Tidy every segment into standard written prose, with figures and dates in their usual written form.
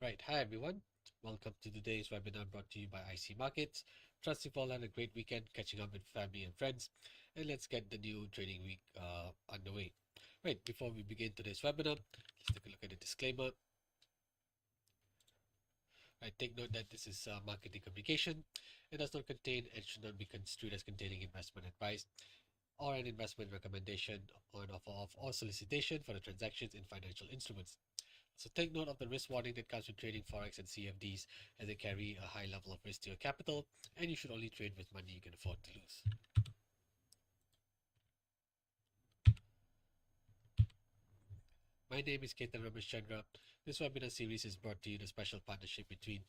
Right, hi everyone. Welcome to today's webinar brought to you by IC Markets. Trust you've all had a great weekend catching up with family and friends, and let's get the new trading week underway. Right, before we begin today's webinar, let's take a look at the disclaimer. Right, take note that this is marketing communication. It does not contain and should not be construed as containing investment advice or an investment recommendation or an offer of or solicitation for the transactions in financial instruments. So take note of the risk warning that comes with trading Forex and CFDs as they carry a high level of risk to your capital, and you should only trade with money you can afford to lose. My name is Ketan Rameshchandra. This webinar series is brought to you in a special partnership between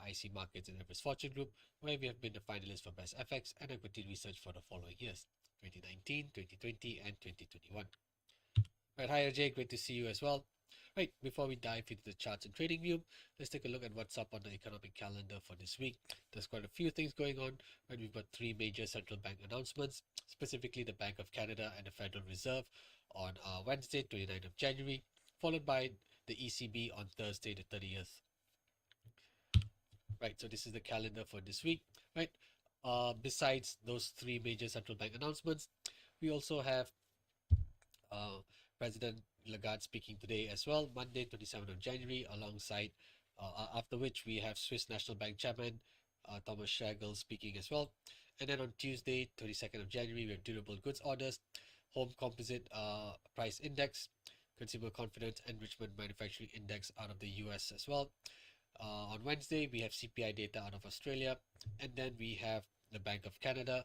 IC Markets and Everest Fortune Group, where we have been the finalists for Best FX and Equity Research for the following years, 2019, 2020, and 2021. Right, hi Ajay, great to see you as well. Right, before we dive into the charts and trading view, let's take a look at what's up on the economic calendar for this week. There's quite a few things going on. Right, we've got three major central bank announcements, specifically the Bank of Canada and the Federal Reserve on Wednesday, 29th of January, followed by the ECB on Thursday, the 30th. Right, so this is the calendar for this week. Right, besides those three major central bank announcements, we also have uh, President Lagarde speaking today as well, Monday, 27th of January, alongside, after which we have Swiss National Bank Chairman Thomas Schagel speaking as well. And then on Tuesday, 22nd of January, we have durable goods orders, home composite price index, consumer confidence, and Richmond manufacturing index out of the US as well. On Wednesday, we have CPI data out of Australia, and then we have the Bank of Canada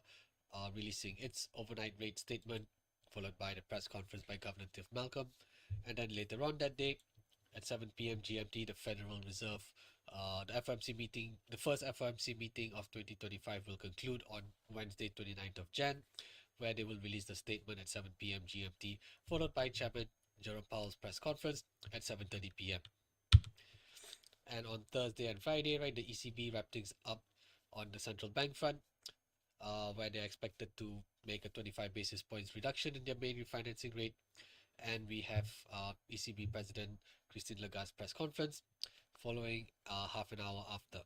releasing its overnight rate statement, followed by the press conference by Governor Tiff Malcolm. And then later on that day, at 7 p.m. GMT, the Federal Reserve, the FOMC meeting, the first FOMC meeting of 2025 will conclude on Wednesday, 29th of Jan, where they will release the statement at 7 p.m. GMT, followed by Chairman Jerome Powell's press conference at 7:30 p.m. And on Thursday and Friday, right, the ECB wrapped things up on the central bank front, where they're expected to make a 25 basis points reduction in their main refinancing rate. And we have ECB President Christine Lagarde's press conference following half an hour after.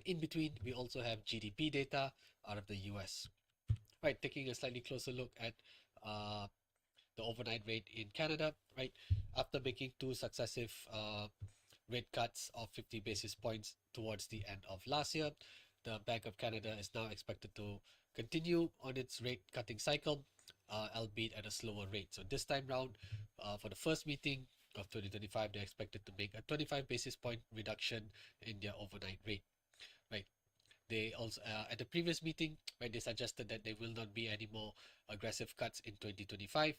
In between, we also have GDP data out of the US. Right, taking a slightly closer look at the overnight rate in Canada, right, after making two successive rate cuts of 50 basis points towards the end of last year, the Bank of Canada is now expected to continue on its rate cutting cycle, albeit at a slower rate. So this time round, for the first meeting of 2025, they're expected to make a 25 basis point reduction in their overnight rate. Right. They also at the previous meeting, right, they suggested that there will not be any more aggressive cuts in 2025,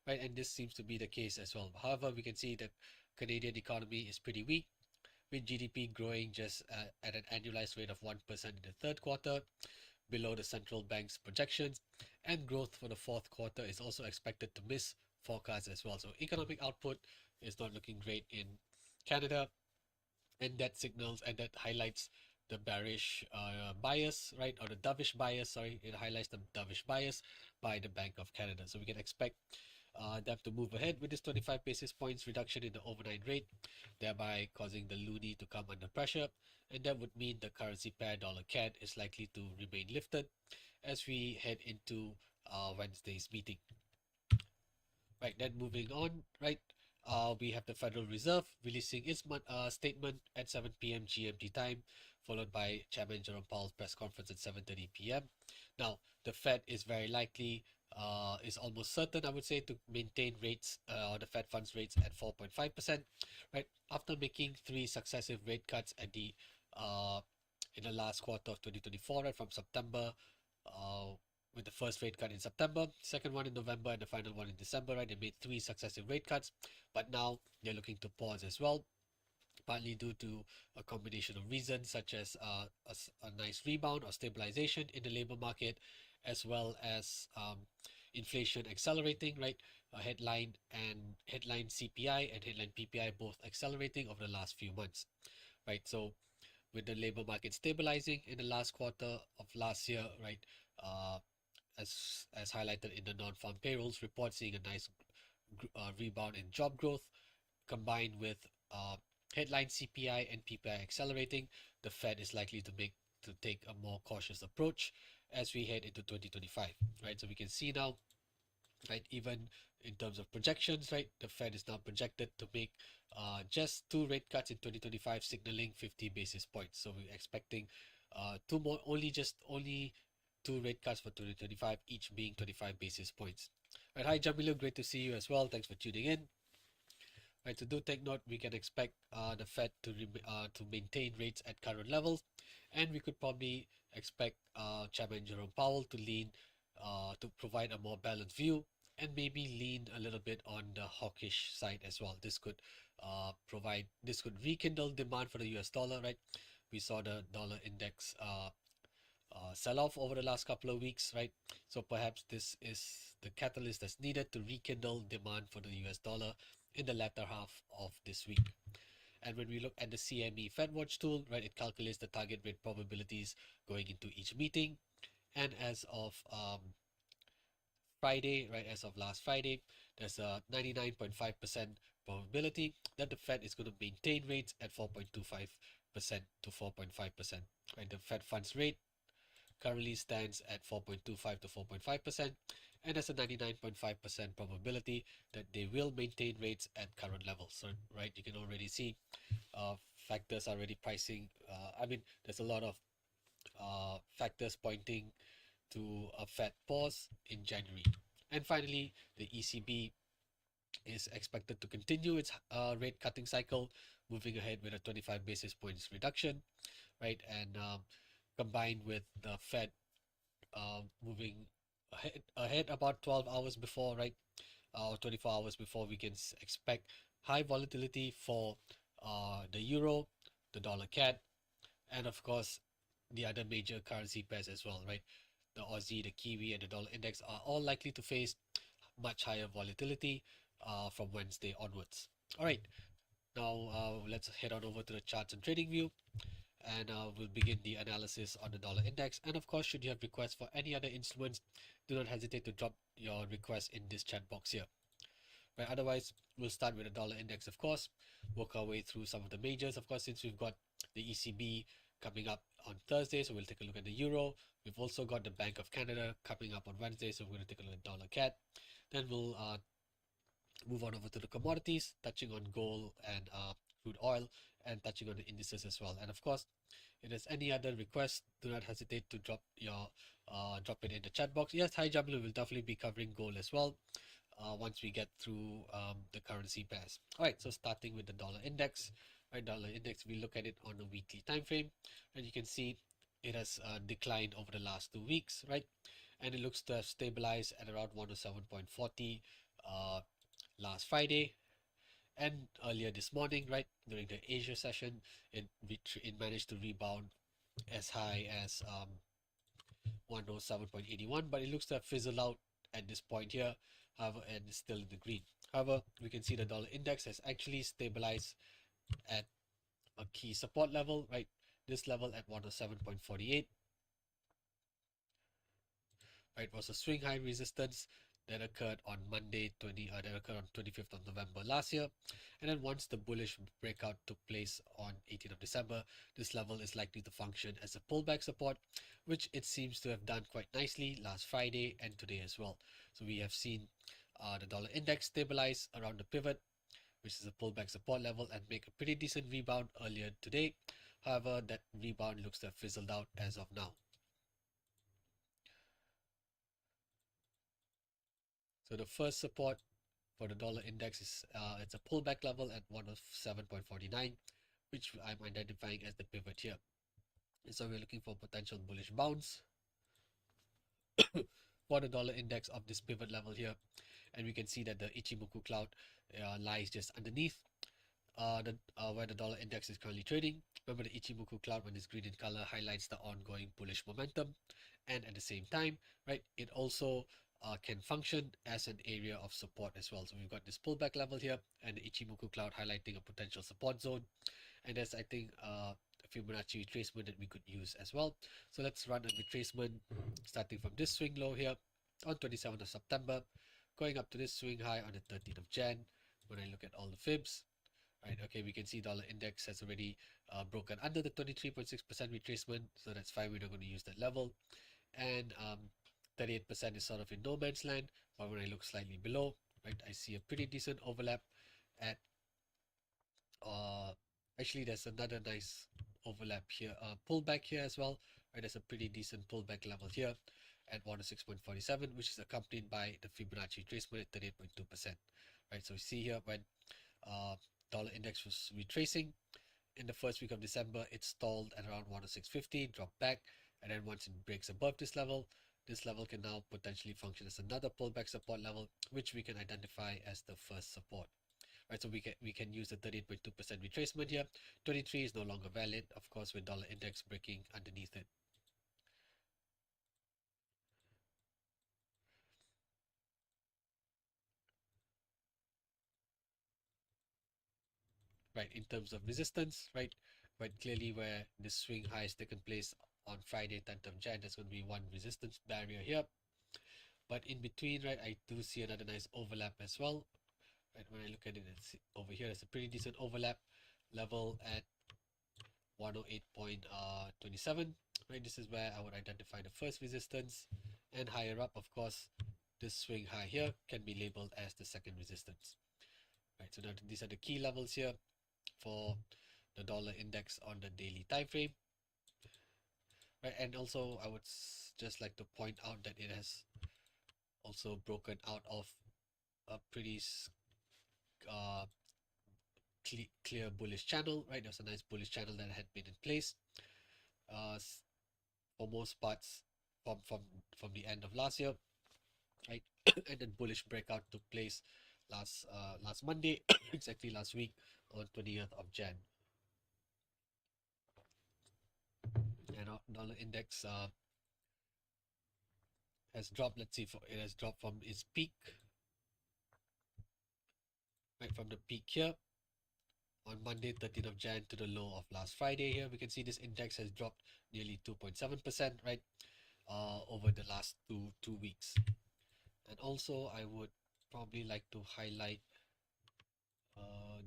right, and this seems to be the case as well. However, we can see that Canadian economy is pretty weak, with GDP growing just at an annualized rate of 1% in the third quarter, below the central bank's projections, and growth for the fourth quarter is also expected to miss forecasts as well. So economic output is not looking great in Canada, and that signals and that highlights the bearish bias, right, or the dovish bias, sorry, it highlights the dovish bias by the Bank of Canada. So we can expect them to move ahead with this 25 basis points reduction in the overnight rate, thereby causing the loonie to come under pressure, and that would mean the currency pair dollar CAD is likely to remain lifted as we head into Wednesday's meeting. Right, then moving on, right, we have the Federal Reserve releasing its statement at 7 p.m. GMT time, followed by Chairman Jerome Powell's press conference at 7:30 p.m. Now, the Fed is very likely, is almost certain, I would say, to maintain rates, the Fed funds rates at 4.5%, right, after making three successive rate cuts at the in the last quarter of 2024, right, from September, with the first rate cut in September, second one in November, and the final one in December, right? They made three successive rate cuts, but now they're looking to pause as well, partly due to a combination of reasons such as a nice rebound or stabilization in the labor market, as well as inflation accelerating, right? Headline CPI and headline PPI both accelerating over the last few months, right? So with the labor market stabilizing in the last quarter of last year, right? Uh, as highlighted in the non-farm payrolls report, seeing a nice rebound in job growth, combined with headline CPI and PPI accelerating, the Fed is likely to take a more cautious approach as we head into 2025, right? So we can see now, right, even in terms of projections, right, the Fed is now projected to make just two rate cuts in 2025, signaling 50 basis points. So we're expecting two more, only two rate cuts for 2025, each being 25 basis points. Right, hi Jamilu, great to see you as well. Thanks for tuning in. Right, so do take note, we can expect the Fed to maintain rates at current levels, and we could probably expect Chairman Jerome Powell to lean to provide a more balanced view and maybe lean a little bit on the hawkish side as well. This could rekindle demand for the US dollar, right? We saw the dollar index sell off over the last couple of weeks, right? So perhaps this is the catalyst that's needed to rekindle demand for the US dollar in the latter half of this week. And when we look at the CME FedWatch tool, right, it calculates the target rate probabilities going into each meeting. And as of Friday, right, as of last Friday, there's a 99.5% probability that the Fed is going to maintain rates at 4.25% to 4.5%. Right, the Fed funds rate currently stands at 4.25 to 4.5%, and there's a 99.5% probability that they will maintain rates at current levels. So, right, you can already see factors are already pricing. There's a lot of factors pointing to a Fed pause in January. And finally, the ECB is expected to continue its rate cutting cycle, moving ahead with a 25 basis points reduction, right? And combined with the Fed moving ahead about 12 hours before, right? Or 24 hours before, we can expect high volatility for the euro, the dollar CAD, and of course the other major currency pairs as well, right? The Aussie, the Kiwi, and the dollar index are all likely to face much higher volatility from Wednesday onwards. All right, now let's head on over to the charts and trading view, and we'll begin the analysis on the dollar index. And of course, should you have requests for any other instruments, do not hesitate to drop your request in this chat box here. Right, otherwise, we'll start with the dollar index, of course, work our way through some of the majors, of course, since we've got the ECB coming up on Thursday, so we'll take a look at the euro. We've also got the Bank of Canada coming up on Wednesday, so we're going to take a look at dollar CAD. Then we'll move on over to the commodities, touching on gold and crude oil, and touching on the indices as well. And of course, if there's any other request, do not hesitate to drop it in the chat box. Yes, hi Jamil, we'll definitely be covering gold as well once we get through the currency pairs. All right, so starting with the dollar index, right? Dollar index, we look at it on a weekly time frame, and you can see it has declined over the last 2 weeks, right? And it looks to have stabilized at around 107.40 last Friday, and earlier this morning, right, during the Asia session, it managed to rebound as high as 107.81, but it looks to have fizzled out at this point here, however, and it's still in the green. However, we can see the dollar index has actually stabilized at a key support level, right? This level at 107.48, right, was a swing high resistance that occurred on that occurred on 25th of November last year. And then once the bullish breakout took place on 18th of December, this level is likely to function as a pullback support, which it seems to have done quite nicely last Friday and today as well. So we have seen the dollar index stabilize around the pivot, which is a pullback support level, and make a pretty decent rebound earlier today. However, that rebound looks to have fizzled out as of now. So the first support for the dollar index is it's a pullback level at 107.49, which I'm identifying as the pivot here. And so we're looking for potential bullish bounce for the dollar index of this pivot level here. And we can see that the Ichimoku cloud lies just underneath where the dollar index is currently trading. Remember, the Ichimoku cloud, when it's green in color, highlights the ongoing bullish momentum, and at the same time, right, it also can function as an area of support as well. So we've got this pullback level here, and the Ichimoku cloud highlighting a potential support zone, and there's, I think, a Fibonacci retracement that we could use as well. So let's run a retracement starting from this swing low here on 27th of September, going up to this swing high on the 13th of Jan. When I look at all the fibs, right? Okay, we can see dollar index has already broken under the 23.6% retracement, so that's fine. We're not going to use that level. And 38% is sort of in no man's land. But when I look slightly below, right, I see a pretty decent overlap at uh actually there's another nice overlap here, pullback here as well, right? There's a pretty decent pullback level here at 106.47, which is accompanied by the Fibonacci retracement at 38.2%, right? So we see here when uh dollar index was retracing in the first week of December, it stalled at around 106.50, dropped back, and then once it breaks above this level can now potentially function as another pullback support level, which we can identify as the first support. Right, so we can use the 38.2% retracement here. 23 is no longer valid, of course, with dollar index breaking underneath it. Right, in terms of resistance, right, quite clearly where the swing high has taken place on Friday, 10th of Jan, there's going to be one resistance barrier here. But in between, right, I do see another nice overlap as well. Right, when I look at it, it's over here, there's a pretty decent overlap level at 108.27. Right, this is where I would identify the first resistance, and higher up, of course, this swing high here can be labeled as the second resistance. Right, so now these are the key levels here for the dollar index on the daily time frame. Right, and also I would just like to point out that it has also broken out of a pretty uh, clear bullish channel. Right, there's a nice bullish channel that had been in place uh, for most parts from the end of last year, right? And then bullish breakout took place last Monday, exactly last week on 20th of Jan. And our dollar index has dropped. Let's see, it has dropped from its peak, right, from the peak here on Monday, 13th of Jan, to the low of last Friday. Here we can see this index has dropped nearly 2.7%, right, over the last two weeks. And also I would probably like to highlight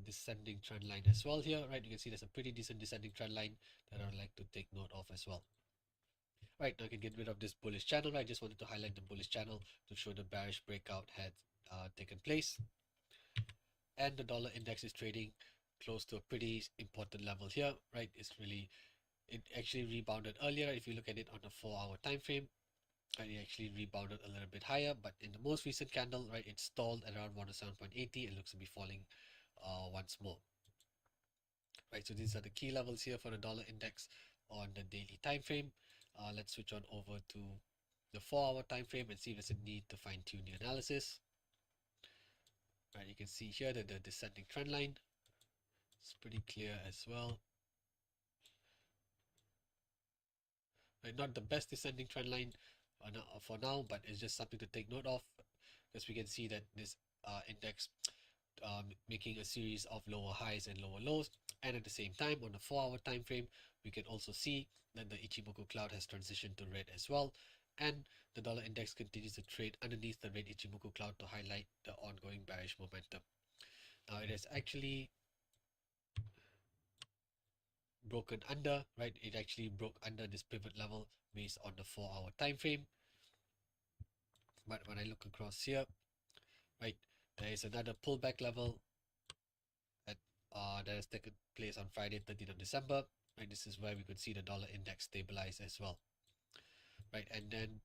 descending trend line as well here, right? You can see there's a pretty decent descending trend line that I would like to take note of as well. Right, now I can get rid of this bullish channel. I just wanted to highlight the bullish channel to show the bearish breakout had taken place. And the dollar index is trading close to a pretty important level here, right? It actually rebounded earlier. If you look at it on the 4-hour time frame, and it actually rebounded a little bit higher, but in the most recent candle, right, it stalled at around 107.80. It looks to be falling once more. Right, so these are the key levels here for the dollar index on the daily time frame. Let's switch on over to the 4-hour time frame and see if there's a need to fine-tune the analysis. Right, you can see here that the descending trend line is pretty clear as well. Right, not the best descending trend line for now, but it's just something to take note of, because we can see that this index making a series of lower highs and lower lows, and at the same time on the 4-hour time frame we can also see that the Ichimoku cloud has transitioned to red as well, and the dollar index continues to trade underneath the red Ichimoku cloud to highlight the ongoing bearish momentum. Now it has actually broken under, right? It actually broke under this pivot level based on the 4-hour time frame, but when I look across here, right, there is another pullback level that that has taken place on Friday, 13th of December. Right, this is where we could see the dollar index stabilize as well. Right, and then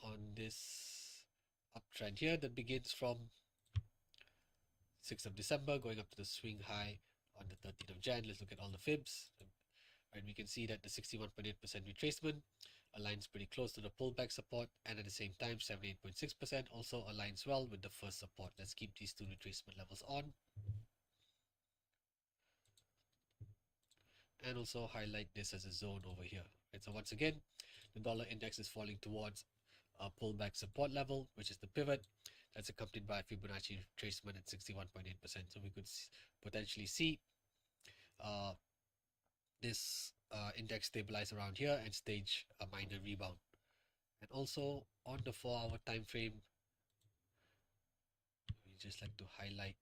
on this uptrend here that begins from 6th of December going up to the swing high on the 13th of Jan. Let's look at all the fibs. Right, we can see that the 61.8% retracement aligns pretty close to the pullback support, and at the same time 78.6% also aligns well with the first support. Let's keep these two retracement levels on, and also highlight this as a zone over here. Right, so once again, the dollar index is falling towards a pullback support level, which is the pivot. That's accompanied by Fibonacci retracement at 61.8%. So we could potentially see this index stabilize around here and stage a minor rebound. And also on the 4-hour time frame, we just like to highlight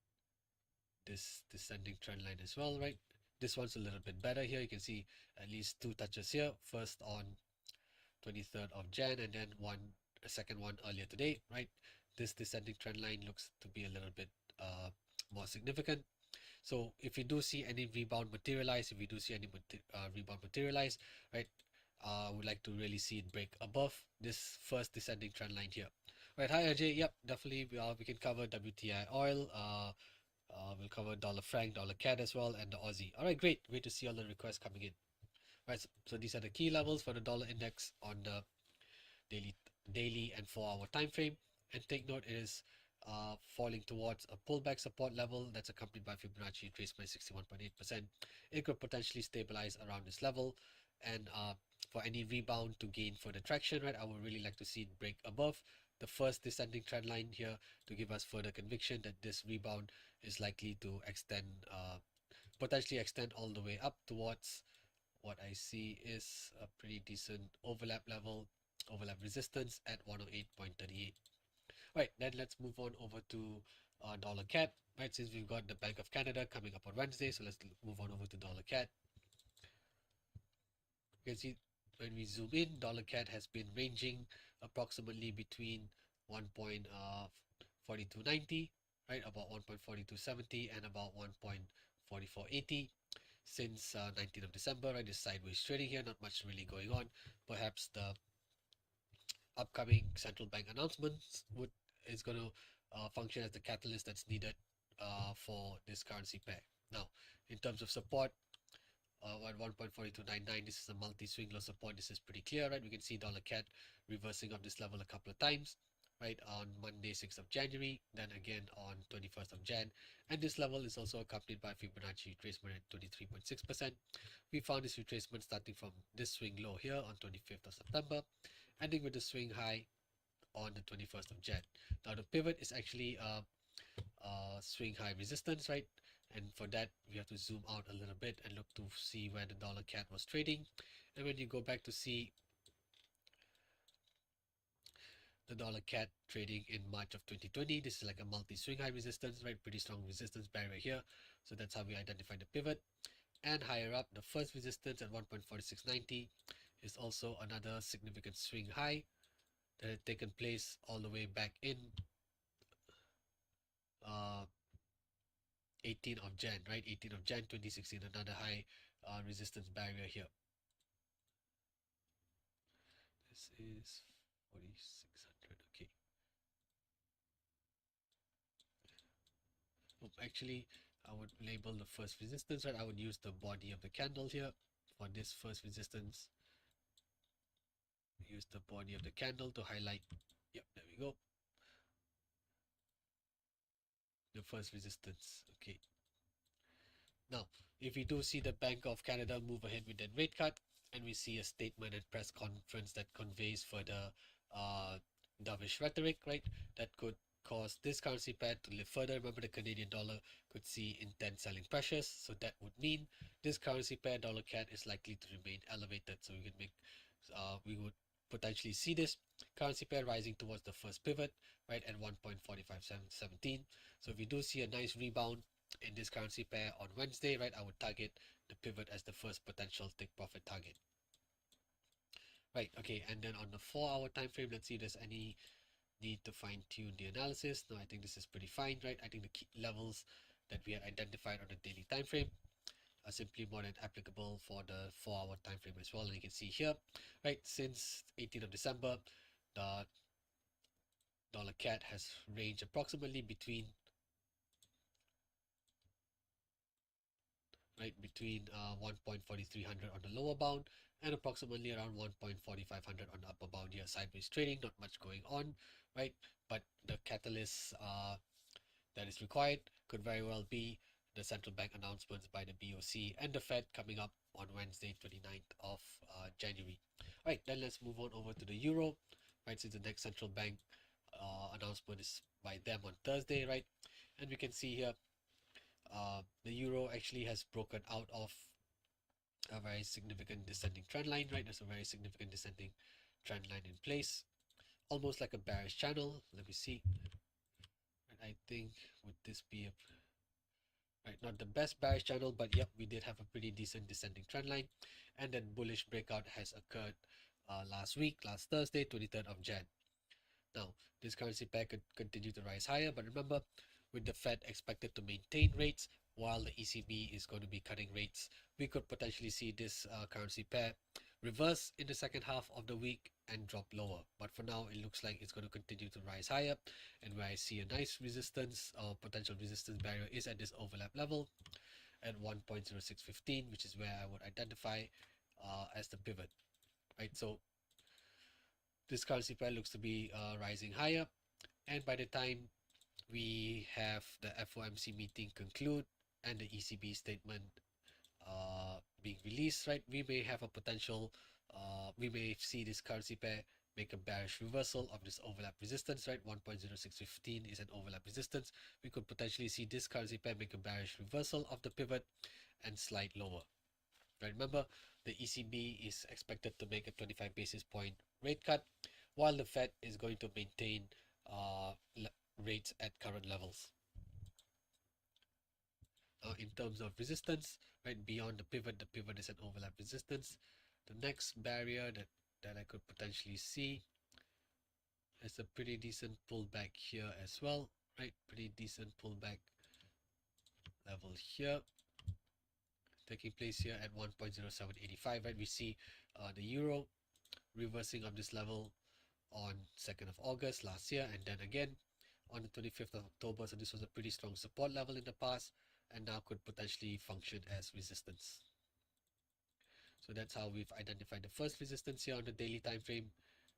this descending trend line as well, right? This one's a little bit better here. You can see at least two touches here. First on 23rd of Jan, and then a second one earlier today, right? This descending trend line looks to be a little bit more significant. So if you do see any rebound materialize, right, I would like to really see it break above this first descending trend line here. Right, hi Ajay. Yep, definitely we can cover WTI oil. We'll cover dollar franc, dollar CAD as well, and the Aussie. All right, great to see all the requests coming in. Right, so these are the key levels for the dollar index on the daily and 4-hour time frame. And take note, it is falling towards a pullback support level that's accompanied by Fibonacci retracement 61.8%. It could potentially stabilize around this level, and for any rebound to gain further traction, right, I would really like to see it break above the first descending trend line here to give us further conviction that this rebound is likely to potentially extend all the way up towards what I see is a pretty decent overlap resistance at 108.38. Right, then let's move on over to dollar CAD. Right, since we've got the Bank of Canada coming up on Wednesday, so let's move on over to dollar CAD. You can see when we zoom in, dollar CAD has been ranging approximately between 1.4290, right, about 1.4270 and about 1.4480 since 19th of December, right? This sideways trading here, not much really going on. Perhaps the upcoming central bank announcements is going to function as the catalyst that's needed for this currency pair. Now, in terms of support, at 1.4299, this is a multi-swing low support. This is pretty clear, right? We can see dollar CAD reversing up this level a couple of times, right, on Monday 6th of January, then again on 21st of Jan, and this level is also accompanied by Fibonacci retracement at 23.6%. We found this retracement starting from this swing low here on 25th of September, ending with the swing high on the 21st of Jan. Now the pivot is actually swing high resistance, right? And for that, we have to zoom out a little bit and look to see where the dollar CAD was trading. And when you go back to see the dollar CAD trading in March of 2020, this is like a multi-swing high resistance, right? Pretty strong resistance barrier here. So that's how we identify the pivot. And higher up, the first resistance at 1.4690 is also another significant swing high that had taken place all the way back in 18th of Jan, right? 18th of Jan 2016, another high resistance barrier here. This is 4600. Okay. Oh, actually, I would label the first resistance, right? I would use the body of the candle here for this first resistance. Use the body of the candle to highlight. Yep, there we go. The first resistance. Okay. Now, if we do see the Bank of Canada move ahead with that rate cut, and we see a statement and press conference that conveys further dovish rhetoric, right, that could cause this currency pair to lift further. Remember, the Canadian dollar could see intense selling pressures, so that would mean this currency pair, dollar CAD, is likely to remain elevated. So we would potentially see this currency pair rising towards the first pivot, right, at 1.4517. So if we do see a nice rebound in this currency pair on Wednesday, right, I would target the pivot as the first potential take profit target. Right, okay, and then on the 4-hour time frame, let's see if there's any need to fine tune the analysis. No, I think this is pretty fine, right? I think the key levels that we had identified on the daily time frame are simply more than applicable for the 4-hour time frame as well. And you can see here, right, since 18th of December, the dollar CAD has ranged approximately between 1.4300 on the lower bound and approximately around 1.4500 on the upper bound here. Sideways trading, not much going on, right? But the catalyst that is required could very well be the central bank announcements by the BOC and the Fed coming up on Wednesday, 29th of January. Right, then let's move on over to the euro, right? Since the next central bank announcement is by them on Thursday, right? And we can see here the euro actually has broken out of a very significant descending trend line, right? There's a very significant descending trend line in place, almost like a bearish channel. Let me see. And I think would this be right? Not the best bearish channel, but yep, we did have a pretty decent descending trend line, and then bullish breakout has occurred last week, last Thursday, 23rd of Jan. Now, this currency pair could continue to rise higher, but remember, with the Fed expected to maintain rates while the ECB is going to be cutting rates, we could potentially see this currency pair reverse in the second half of the week and drop lower. But for now, it looks like it's going to continue to rise higher, and where I see a nice resistance or potential resistance barrier is at this overlap level at 1.0615, which is where I would identify as the pivot, right? So this currency pair looks to be rising higher, and by the time we have the FOMC meeting conclude and the ECB statement being released, right, we may have a potential, we may see this currency pair make a bearish reversal of this overlap resistance, right? 1.0615 is an overlap resistance. We could potentially see this currency pair make a bearish reversal of the pivot and slide lower. Right, remember, the ECB is expected to make a 25 basis point rate cut, while the Fed is going to maintain rates at current levels. In terms of resistance, right, beyond the pivot is an overlap resistance. The next barrier that I could potentially see is a pretty decent pullback here as well, right? Pretty decent pullback level here taking place here at 1.0785, right? We see the euro reversing of this level on 2nd of August last year, and then again on the 25th of October. So this was a pretty strong support level in the past, and now could potentially function as resistance. So that's how we've identified the first resistance here on the daily time frame.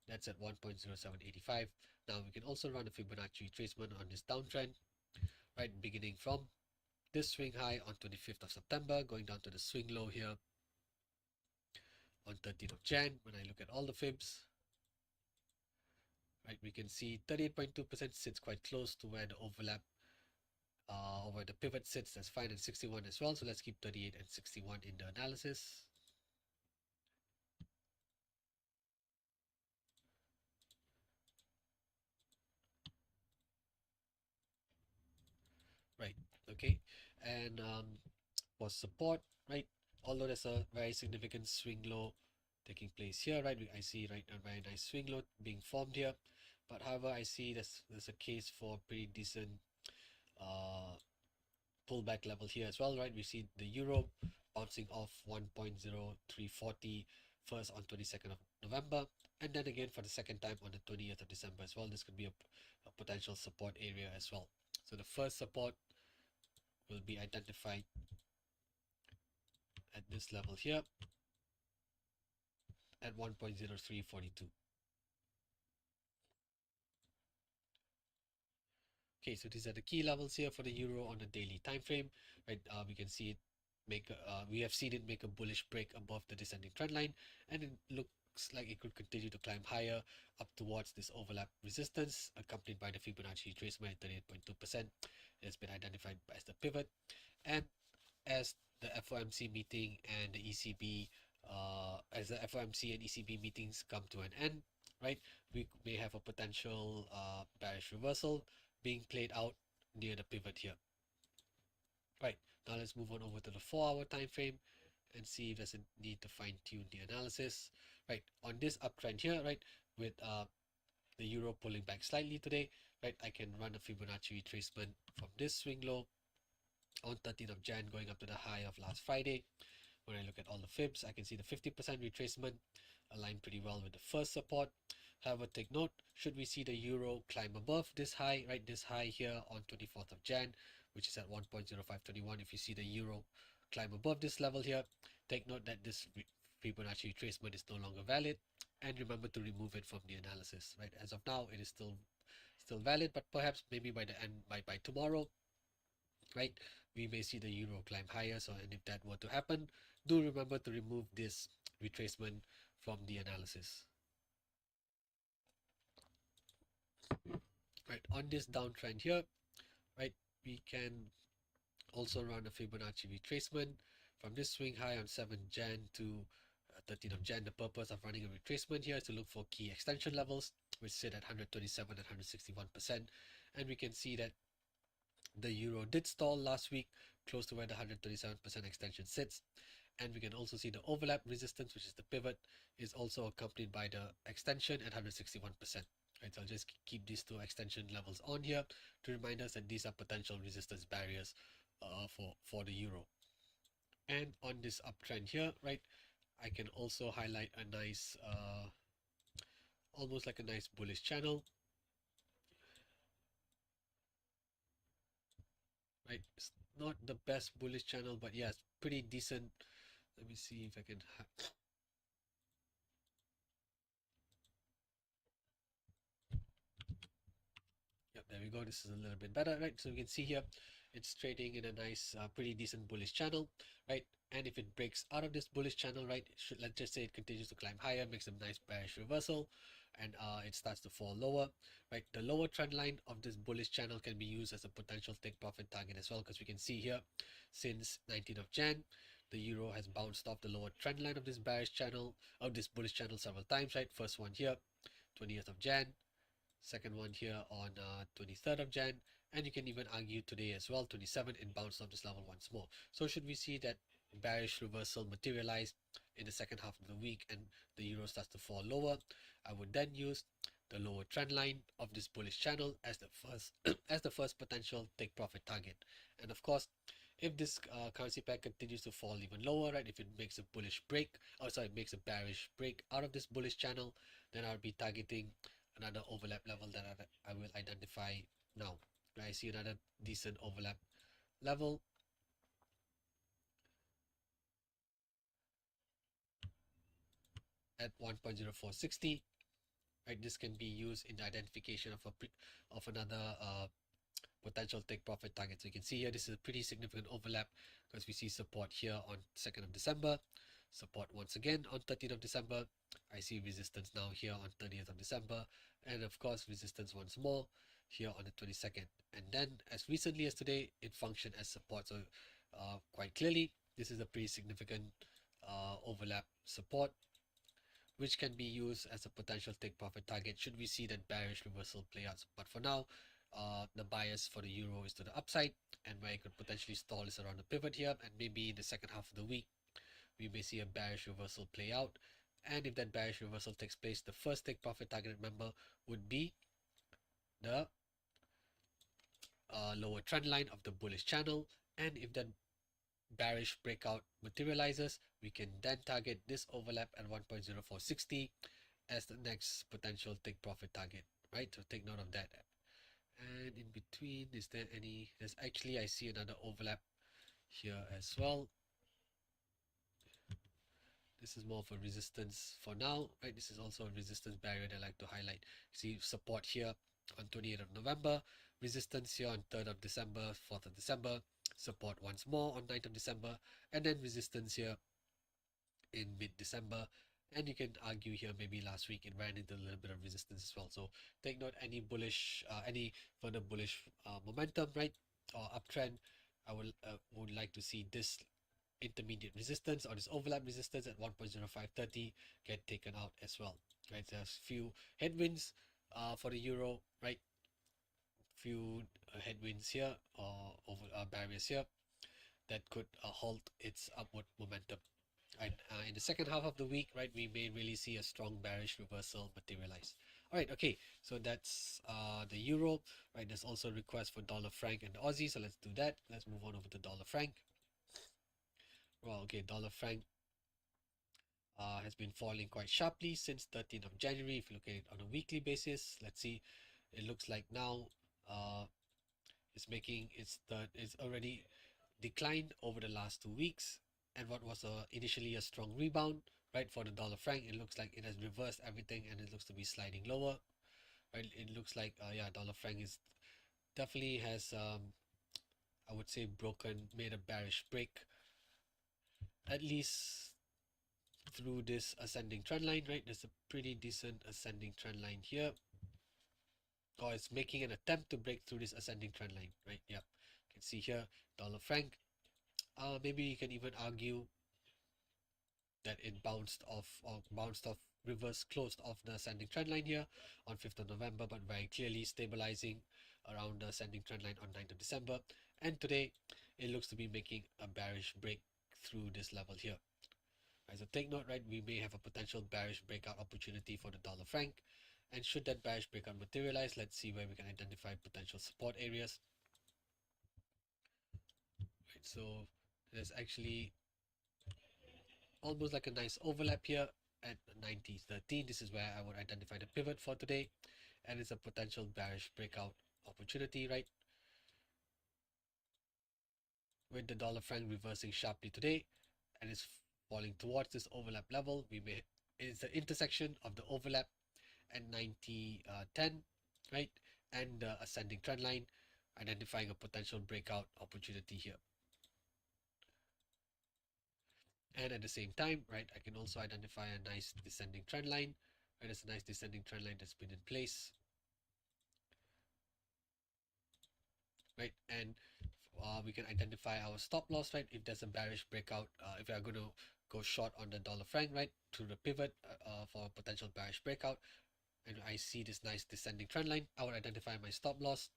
That's at 1.0785. Now we can also run a Fibonacci retracement on this downtrend, right, beginning from this swing high on 25th of September, going down to the swing low here on 13th of Jan. When I look at all the fibs, right, we can see 38.2% sits quite close to where the overlap where the pivot sits. That's fine, and 61 as well. So let's keep 38 and 61 in the analysis. Right, okay, and for support, right, although there's a very significant swing low taking place here, right, I see, right, a very nice swing low being formed here, but however, I see there's a case for pretty decent pullback level here as well, right? We see the euro bouncing off 1.0340 first on 22nd of November, and then again for the second time on the 20th of December as well. This could be a potential support area as well. So the first support will be identified at this level here at 1.0342. Okay, so these are the key levels here for the euro on the daily time frame, right? We can see it we have seen it make a bullish break above the descending trend line, and it looks like it could continue to climb higher up towards this overlap resistance, accompanied by the Fibonacci retracement at 38.2%. It's been identified as the pivot, and as the FOMC meeting and the ECB, as the FOMC and ECB meetings come to an end, right, we may have a potential bearish reversal being played out near the pivot here. Right, now let's move on over to the 4-hour time frame and see if there's a need to fine-tune the analysis. Right, on this uptrend here, right, with the euro pulling back slightly today, right, I can run a Fibonacci retracement from this swing low on 13th of Jan going up to the high of last Friday. When I look at all the fibs, I can see the 50% retracement aligned pretty well with the first support. However, take note, should we see the euro climb above this high, right, this high here on 24th of Jan, which is at 1.0521, if you see the euro climb above this level here, take note that this Fibonacci retracement is no longer valid, and remember to remove it from the analysis, right? As of now, it is still valid, but perhaps maybe by the end, by tomorrow, right, we may see the euro climb higher. So, and if that were to happen, do remember to remove this retracement from the analysis. Right, on this downtrend here, right, we can also run a Fibonacci retracement from this swing high on 7th Jan to 13th of Jan. The purpose of running a retracement here is to look for key extension levels, which sit at 127 and 161%, and we can see that the euro did stall last week close to where the 137% extension sits. And we can also see the overlap resistance, which is the pivot, is also accompanied by the extension at 161%. Right, so I'll just keep these two extension levels on here to remind us that these are potential resistance barriers for the euro. And on this uptrend here, right, I can also highlight a nice, almost like a nice bullish channel. Right, it's not the best bullish channel, but yeah, it's pretty decent. Let me see if I can. Yep, there we go. This is a little bit better, right? So we can see here, it's trading in a nice, pretty decent bullish channel, right? And if it breaks out of this bullish channel, right, let's just say it continues to climb higher, makes a nice bearish reversal, and it starts to fall lower, right? The lower trend line of this bullish channel can be used as a potential take profit target as well, because we can see here, since 19th of Jan, the euro has bounced off the lower trend line of this bearish channel, of this bullish channel several times, right? First one here, 20th of Jan, second one here on 23rd of Jan, and you can even argue today as well, 27, it bounced off this level once more. So should we see that bearish reversal materialize in the second half of the week and the euro starts to fall lower, I would then use the lower trend line of this bullish channel as the first as the first potential take profit target. And of course, if this currency pair continues to fall even lower, right, if it makes a bullish break, it makes a bearish break out of this bullish channel, then I'll be targeting another overlap level that I will identify now. I see another decent overlap level. At 1.0460, right? This can be used in the identification of another potential take profit target. So you can see here, this is a pretty significant overlap because we see support here on 2nd of December, support once again on 13th of December. I see resistance now here on 30th of December, and of course resistance once more here on the 22nd. And then as recently as today, it functioned as support. So quite clearly, this is a pretty significant overlap support, which can be used as a potential take profit target should we see that bearish reversal play out. But for now, the bias for the euro is to the upside, and where it could potentially stall is around the pivot here, and maybe in the second half of the week we may see a bearish reversal play out. And if that bearish reversal takes place, the first take profit target, remember, would be the lower trend line of the bullish channel. And if that bearish breakout materializes, we can then target this overlap at 1.0460 as the next potential take profit target, right? So take note of that. And in between, is there any? There's actually, I see another overlap here as well. This is more of a resistance for now, right? This is also a resistance barrier that I like to highlight. See support here on 28th of November, resistance here on 3rd of December, 4th of December, support once more on 9th of December, and then resistance here in mid-December. And you can argue here maybe last week it ran into a little bit of resistance as well. So take note, any bullish, any further bullish momentum, right, or uptrend, I would like to see this intermediate resistance or this overlap resistance at 1.0530 get taken out as well, right? There's few headwinds for the euro, right? Few headwinds here or over barriers here that could halt its upward momentum. Right, in the second half of the week, right, we may really see a strong bearish reversal materialize. All right, okay, so that's the euro, right? There's also a request for dollar franc and Aussie, so let's do that. Let's move on over to dollar franc. Well, okay, dollar franc has been falling quite sharply since 13th of January. If you look at it on a weekly basis, let's see, it looks like now it's making it's already declined over the last 2 weeks. And what was initially a strong rebound, right, for the dollar franc, it looks like it has reversed everything and it looks to be sliding lower, right? It looks like yeah, dollar franc is definitely has I would say made a bearish break, at least through this ascending trend line, right? There's a pretty decent ascending trend line here, or it's making an attempt to break through this ascending trend line, right? Yep, you can see here dollar franc. Maybe you can even argue that it bounced off, reverse closed off the ascending trend line here on 5th of November, but very clearly stabilizing around the ascending trend line on 9th of December. And today it looks to be making a bearish break through this level here. Right, so take note, right, we may have a potential bearish breakout opportunity for the dollar franc, and should that bearish breakout materialize, let's see where we can identify potential support areas. Right, so there's actually almost like a nice overlap here at 90.13. This is where I would identify the pivot for today, and it's a potential bearish breakout opportunity, right? With the dollar franc reversing sharply today and it's falling towards this overlap level, we may it's the intersection of the overlap at 90.10, right, and the ascending trend line, identifying a potential breakout opportunity here. And at the same time, right, I can also identify a nice descending trend line. Right, there's a nice descending trend line that's been in place, right, and we can identify our stop loss, right, if there's a bearish breakout, if we are going to go short on the dollar franc, right, through the pivot for a potential bearish breakout, and I see this nice descending trend line, I would identify my stop loss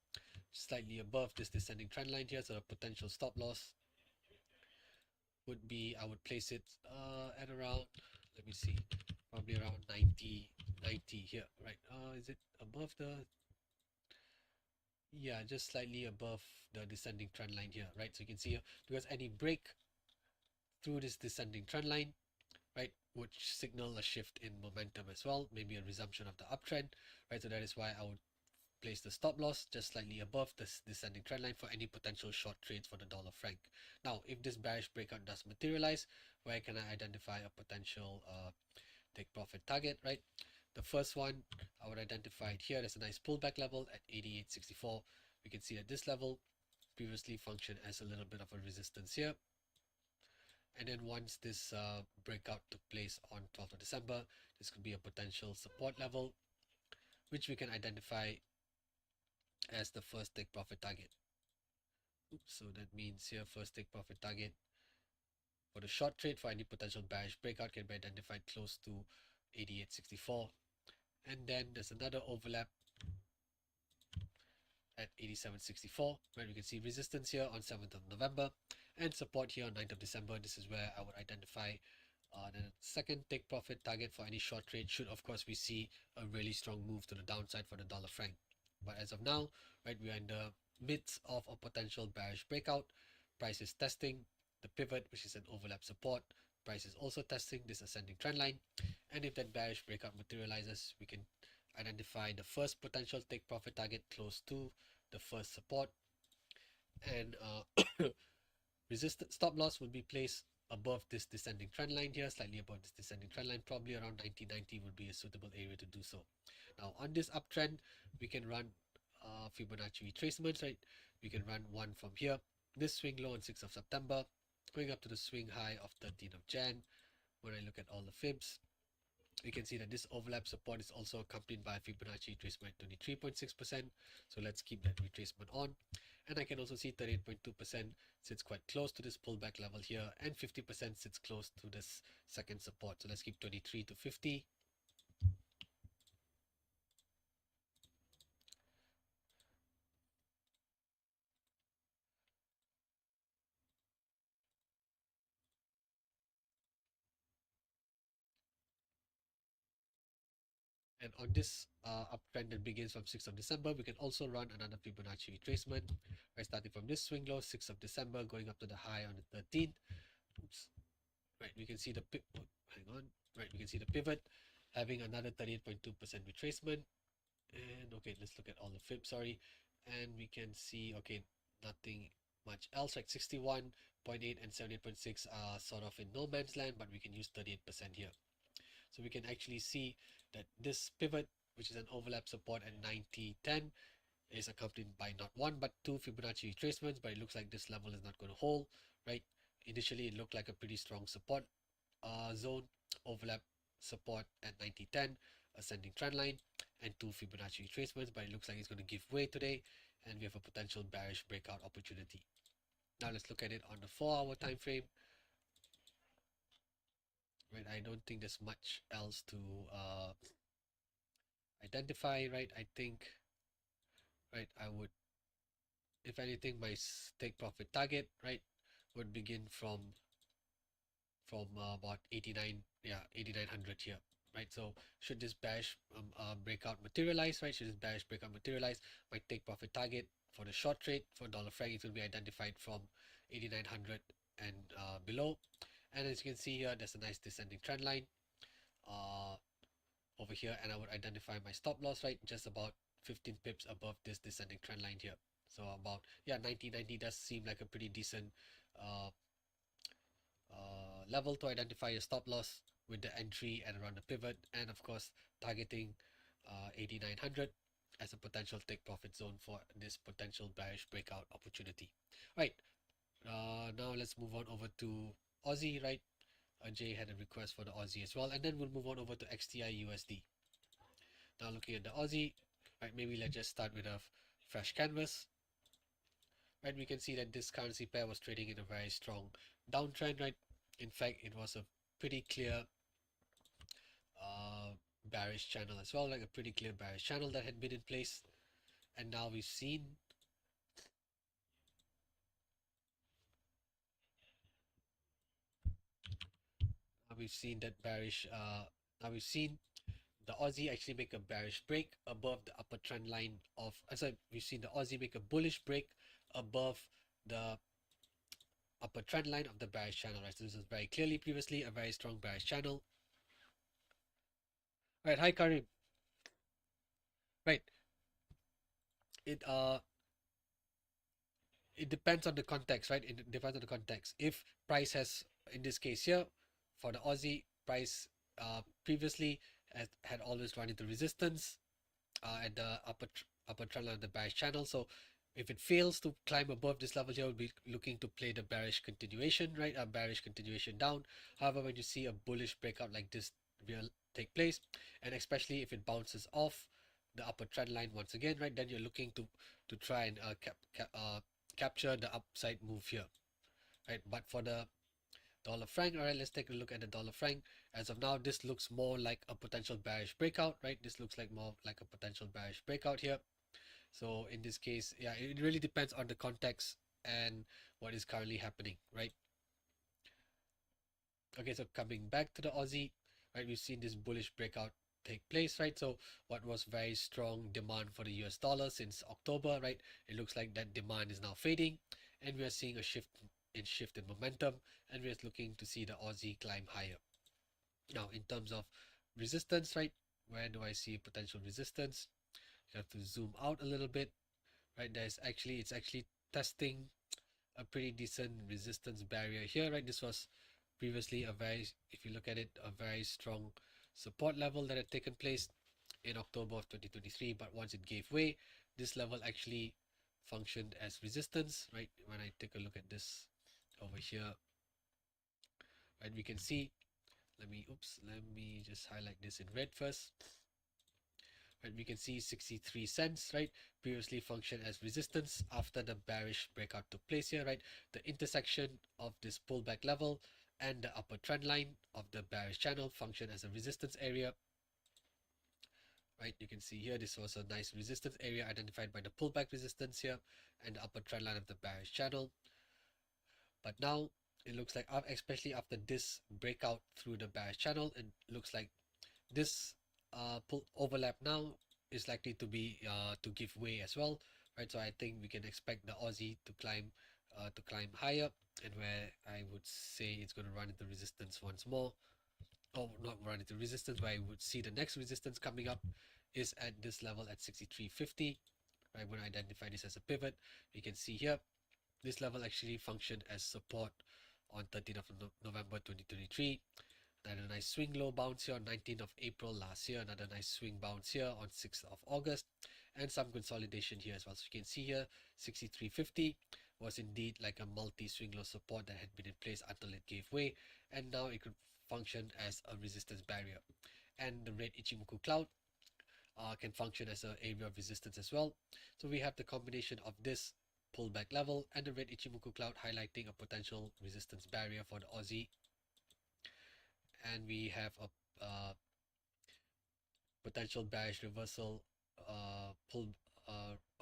slightly above this descending trend line here. So the potential stop loss would be, I would place it at around, let me see, probably around 90 here, right? Is it above the, yeah, just slightly above the descending trend line here, right? So you can see here, because any break through this descending trend line, right, would signal a shift in momentum as well, maybe a resumption of the uptrend, right? So that is why I would place the stop loss just slightly above this descending trend line for any potential short trades for the dollar franc. Now, if this bearish breakout does materialize, where can I identify a potential take profit target, right? The first one I would identify it here. There's a nice pullback level at 88.64. We can see that this level previously functioned as a little bit of a resistance here. And then once this breakout took place on 12th of December, this could be a potential support level, which we can identify as the first take profit target. Oops, so that means here first take profit target for the short trade for any potential bearish breakout can be identified close to 88.64. And then there's another overlap at 87.64, where we can see resistance here on 7th of November and support here on 9th of December. This is where I would identify the second take profit target for any short trade, should of course we see a really strong move to the downside for the dollar franc. But as of now, right, we are in the midst of a potential bearish breakout. Price is testing the pivot, which is an overlap support. Price is also testing this ascending trend line, and if that bearish breakout materializes, we can identify the first potential take profit target close to the first support, and resistance stop loss will be placed above this descending trend line here, slightly above this descending trend line, probably around 90.90 would be a suitable area to do so. Now on this uptrend, we can run Fibonacci retracements, right? We can run one from here, this swing low on 6th of September, going up to the swing high of 13th of Jan. When I look at all the fibs, we can see that this overlap support is also accompanied by a Fibonacci retracement 23.6%. So let's keep that retracement on. And I can also see 38.2% sits quite close to this pullback level here, and 50% sits close to this second support. So let's keep 23 to 50. And on this uptrend that begins from 6th of December, we can also run another Fibonacci retracement, right, starting from this swing low, 6th of December, going up to the high on the 13th. Oops. Right, we can see the hang on. Right, we can see the pivot having another 38.2% retracement. And okay, let's look at all the fibs, sorry. And we can see, okay, nothing much else, like 61.8 and 78.6 are sort of in no man's land, but we can use 38% here. So we can actually see that this pivot, which is an overlap support at 90.10, is accompanied by not one but two Fibonacci retracements, but it looks like this level is not going to hold, right? Initially, it looked like a pretty strong support zone, overlap support at 90.10, ascending trend line, and two Fibonacci retracements, but it looks like it's going to give way today, and we have a potential bearish breakout opportunity. Now let's look at it on the 4-hour time frame. Right, I don't think there's much else to identify, right? I think, right, I would if anything, my take profit target, right, would begin from about 89, yeah, 8900 here, right? So should this bearish breakout materialize, right? Should this bearish breakout materialize, my take profit target for the short trade for dollar franc, it will be identified from 8900 and below. And as you can see here, there's a nice descending trend line uh, over here, and I would identify my stop loss, right, just about 15 pips above this descending trend line here. So about, yeah, 1990 does seem like a pretty decent uh, level to identify your stop loss with the entry and around the pivot, and of course targeting 8900 as a potential take profit zone for this potential bearish breakout opportunity. Right, now let's move on over to Aussie, right? Jay had a request for the Aussie as well, and then we'll move on over to XTI USD. Now looking at the Aussie, right, maybe let's just start with a fresh canvas. Right, we can see that this currency pair was trading in a very strong downtrend, right? In fact, it was a pretty clear uh, bearish channel as well, like a pretty clear bearish channel that had been in place. And now we've seen that bearish now we've seen the Aussie actually make a bearish break above the upper trend line of, sorry, we've seen the Aussie make a bullish break above the upper trend line of the bearish channel, right? So this is very clearly previously a very strong bearish channel. Right, hi Karim. Right. It it depends on the context, right? It depends on the context. If price has, in this case here, for the Aussie price, previously had always run into resistance at the upper trend line of the bearish channel. So if it fails to climb above this level here, we'll be looking to play the bearish continuation, right? A bearish continuation down. However, when you see a bullish breakout like this will take place, and especially if it bounces off the upper trend line once again, right, then you're looking to try and capture the upside move here, right? But for the dollar franc, all right, let's take a look at the dollar franc. As of now, this looks more like a potential bearish breakout, right? This looks like more like a potential bearish breakout here. So in this case, yeah, it really depends on the context and what is currently happening, right? Okay, so coming back to the Aussie, right, we've seen this bullish breakout take place, right? So what was very strong demand for the US dollar since October, right? It looks like that demand is now fading, and we are seeing a shift in momentum, and we're looking to see the Aussie climb higher. Now, in terms of resistance, right, where do I see potential resistance? You have to zoom out a little bit, right? It's actually testing a pretty decent resistance barrier here, right? This was previously a very, if you look at it, a very strong support level that had taken place in October of 2023. But once it gave way, this level actually functioned as resistance, right? When I take a look at this over here, right, we can see, let me just highlight this in red first. Right, we can see 63 cents, right, previously functioned as resistance after the bearish breakout took place here, right? The intersection of this pullback level and the upper trend line of the bearish channel function as a resistance area, right? You can see here this was a nice resistance area identified by the pullback resistance here and the upper trend line of the bearish channel. But now it looks like, especially after this breakout through the bearish channel, it looks like this pull overlap now is likely to be to give way as well, right? So I think we can expect the Aussie to climb higher, and where I would say it's going to run into resistance once more, or not run into resistance, but I would see the next resistance coming up is at this level at 63.50. Right, when I identify this as a pivot, you can see here this level actually functioned as support on 13th of November 2023. Another nice swing low bounce here on 19th of April last year. Another nice swing bounce here on 6th of August. And some consolidation here as well. So you can see here 63.50 was indeed like a multi-swing low support that had been in place until it gave way. And now it could function as a resistance barrier. And the red Ichimoku cloud can function as an area of resistance as well. So we have the combination of this pullback level and the red Ichimoku cloud highlighting a potential resistance barrier for the Aussie, and we have a potential bearish reversal pull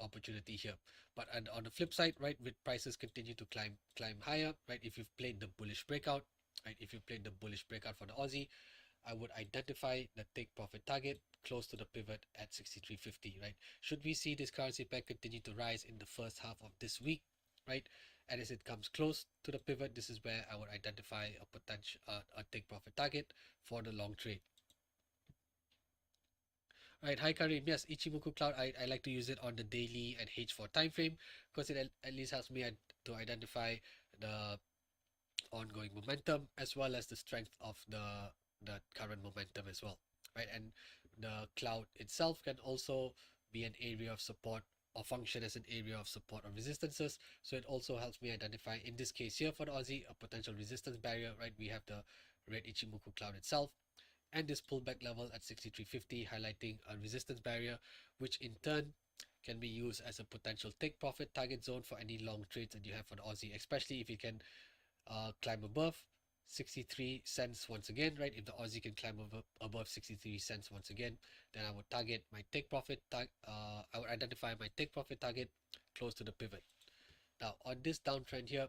opportunity here. But on the flip side, right, with prices continue to climb higher, right, if you've played the bullish breakout, right, if you played the bullish breakout for the Aussie, I would identify the take profit target close to the pivot at 63.50, right? Should we see this currency pair continue to rise in the first half of this week, right? And as it comes close to the pivot, this is where I would identify a potential a take profit target for the long trade. Right, hi Karim. Yes, Ichimoku Cloud. I like to use it on the daily and H4 time frame because it at least helps me to identify the ongoing momentum as well as the strength of the current momentum as well, right? And the cloud itself can also be an area of support or function as an area of support or resistances. So it also helps me identify, in this case here for the Aussie, a potential resistance barrier, right? We have the red Ichimoku cloud itself and this pullback level at 63.50 highlighting a resistance barrier, which in turn can be used as a potential take profit target zone for any long trades that you have for the Aussie, especially if you can climb above 63 cents once again, right? If the Aussie can climb above 63 cents once again, then I would target my take profit I would identify my take profit target close to the pivot. Now on this downtrend here,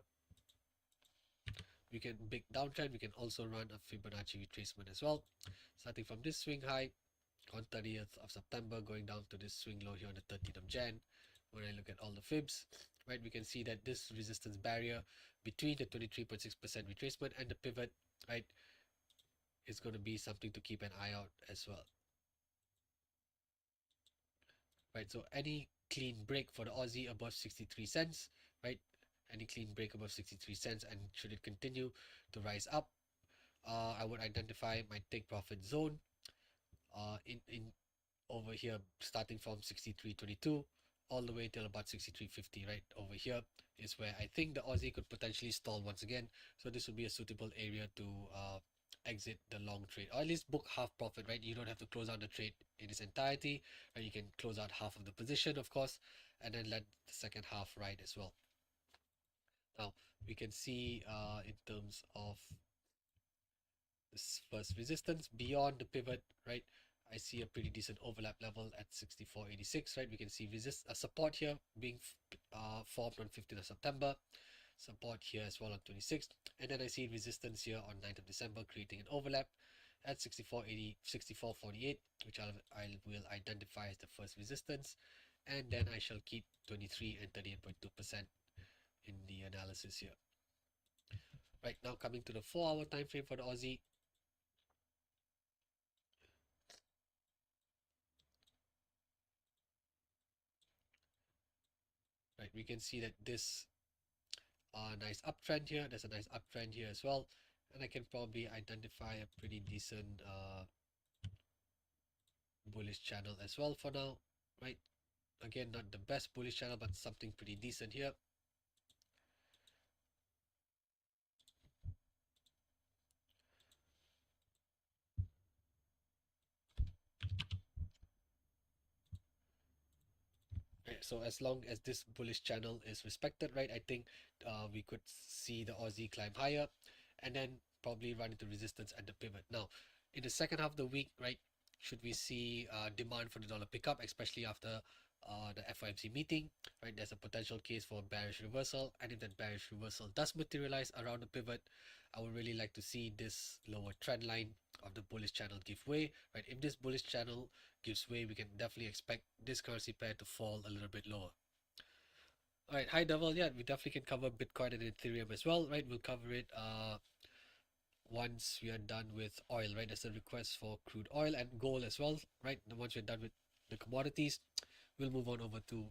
we can big downtrend, we can also run a Fibonacci retracement as well, starting from this swing high on 30th of September, going down to this swing low here on the 13th of Jan. When I look at all the fibs, right, we can see that this resistance barrier between the 23.6% retracement and the pivot, right, is going to be something to keep an eye out as well. Right, so any clean break for the Aussie above 63 cents, right, any clean break above 63 cents, and should it continue to rise up, I would identify my take profit zone in over here, starting from 63.22 all the way till about 63.50, right over here is where I think the Aussie could potentially stall once again. So this would be a suitable area to exit the long trade, or at least book half profit, right? You don't have to close out the trade in its entirety, and you can close out half of the position, of course, and then let the second half ride as well. Now we can see in terms of this first resistance beyond the pivot, right, I see a pretty decent overlap level at 64.86, right? We can see support here being formed on 15th of September, support here as well on 26th, and then I see resistance here on 9th of December creating an overlap at 64.80, 64.48, which I will identify as the first resistance, and then I shall keep 23 and 38.2% in the analysis here. Right, now coming to the 4-hour time frame for the Aussie. Right, we can see that this nice uptrend here, there's a nice uptrend here as well, and I can probably identify a pretty decent bullish channel as well for now, right? Again, not the best bullish channel, but something pretty decent here. So as long as this bullish channel is respected, right, I think we could see the Aussie climb higher and then probably run into resistance at the pivot. Now, in the second half of the week, right, should we see demand for the dollar pick up, especially after the FOMC meeting, right? There's a potential case for a bearish reversal, and if that bearish reversal does materialize around the pivot, I would really like to see this lower trend line of the bullish channel give way, right? If this bullish channel gives way, we can definitely expect this currency pair to fall a little bit lower. All right, hi Devil. Yeah, we definitely can cover Bitcoin and Ethereum as well, right? We'll cover it once we are done with oil, right? There's a request for crude oil and gold as well, right? And once we're done with the commodities, we'll move on over to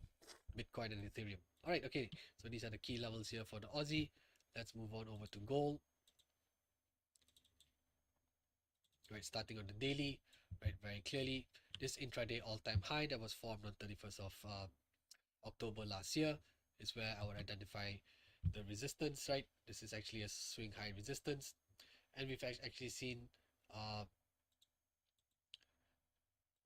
Bitcoin and Ethereum. All right, okay. So these are the key levels here for the Aussie. Let's move on over to gold. Right, starting on the daily, right, very clearly, this intraday all-time high that was formed on 31st of October last year is where I would identify the resistance, right? This is actually a swing high resistance, and we've actually seen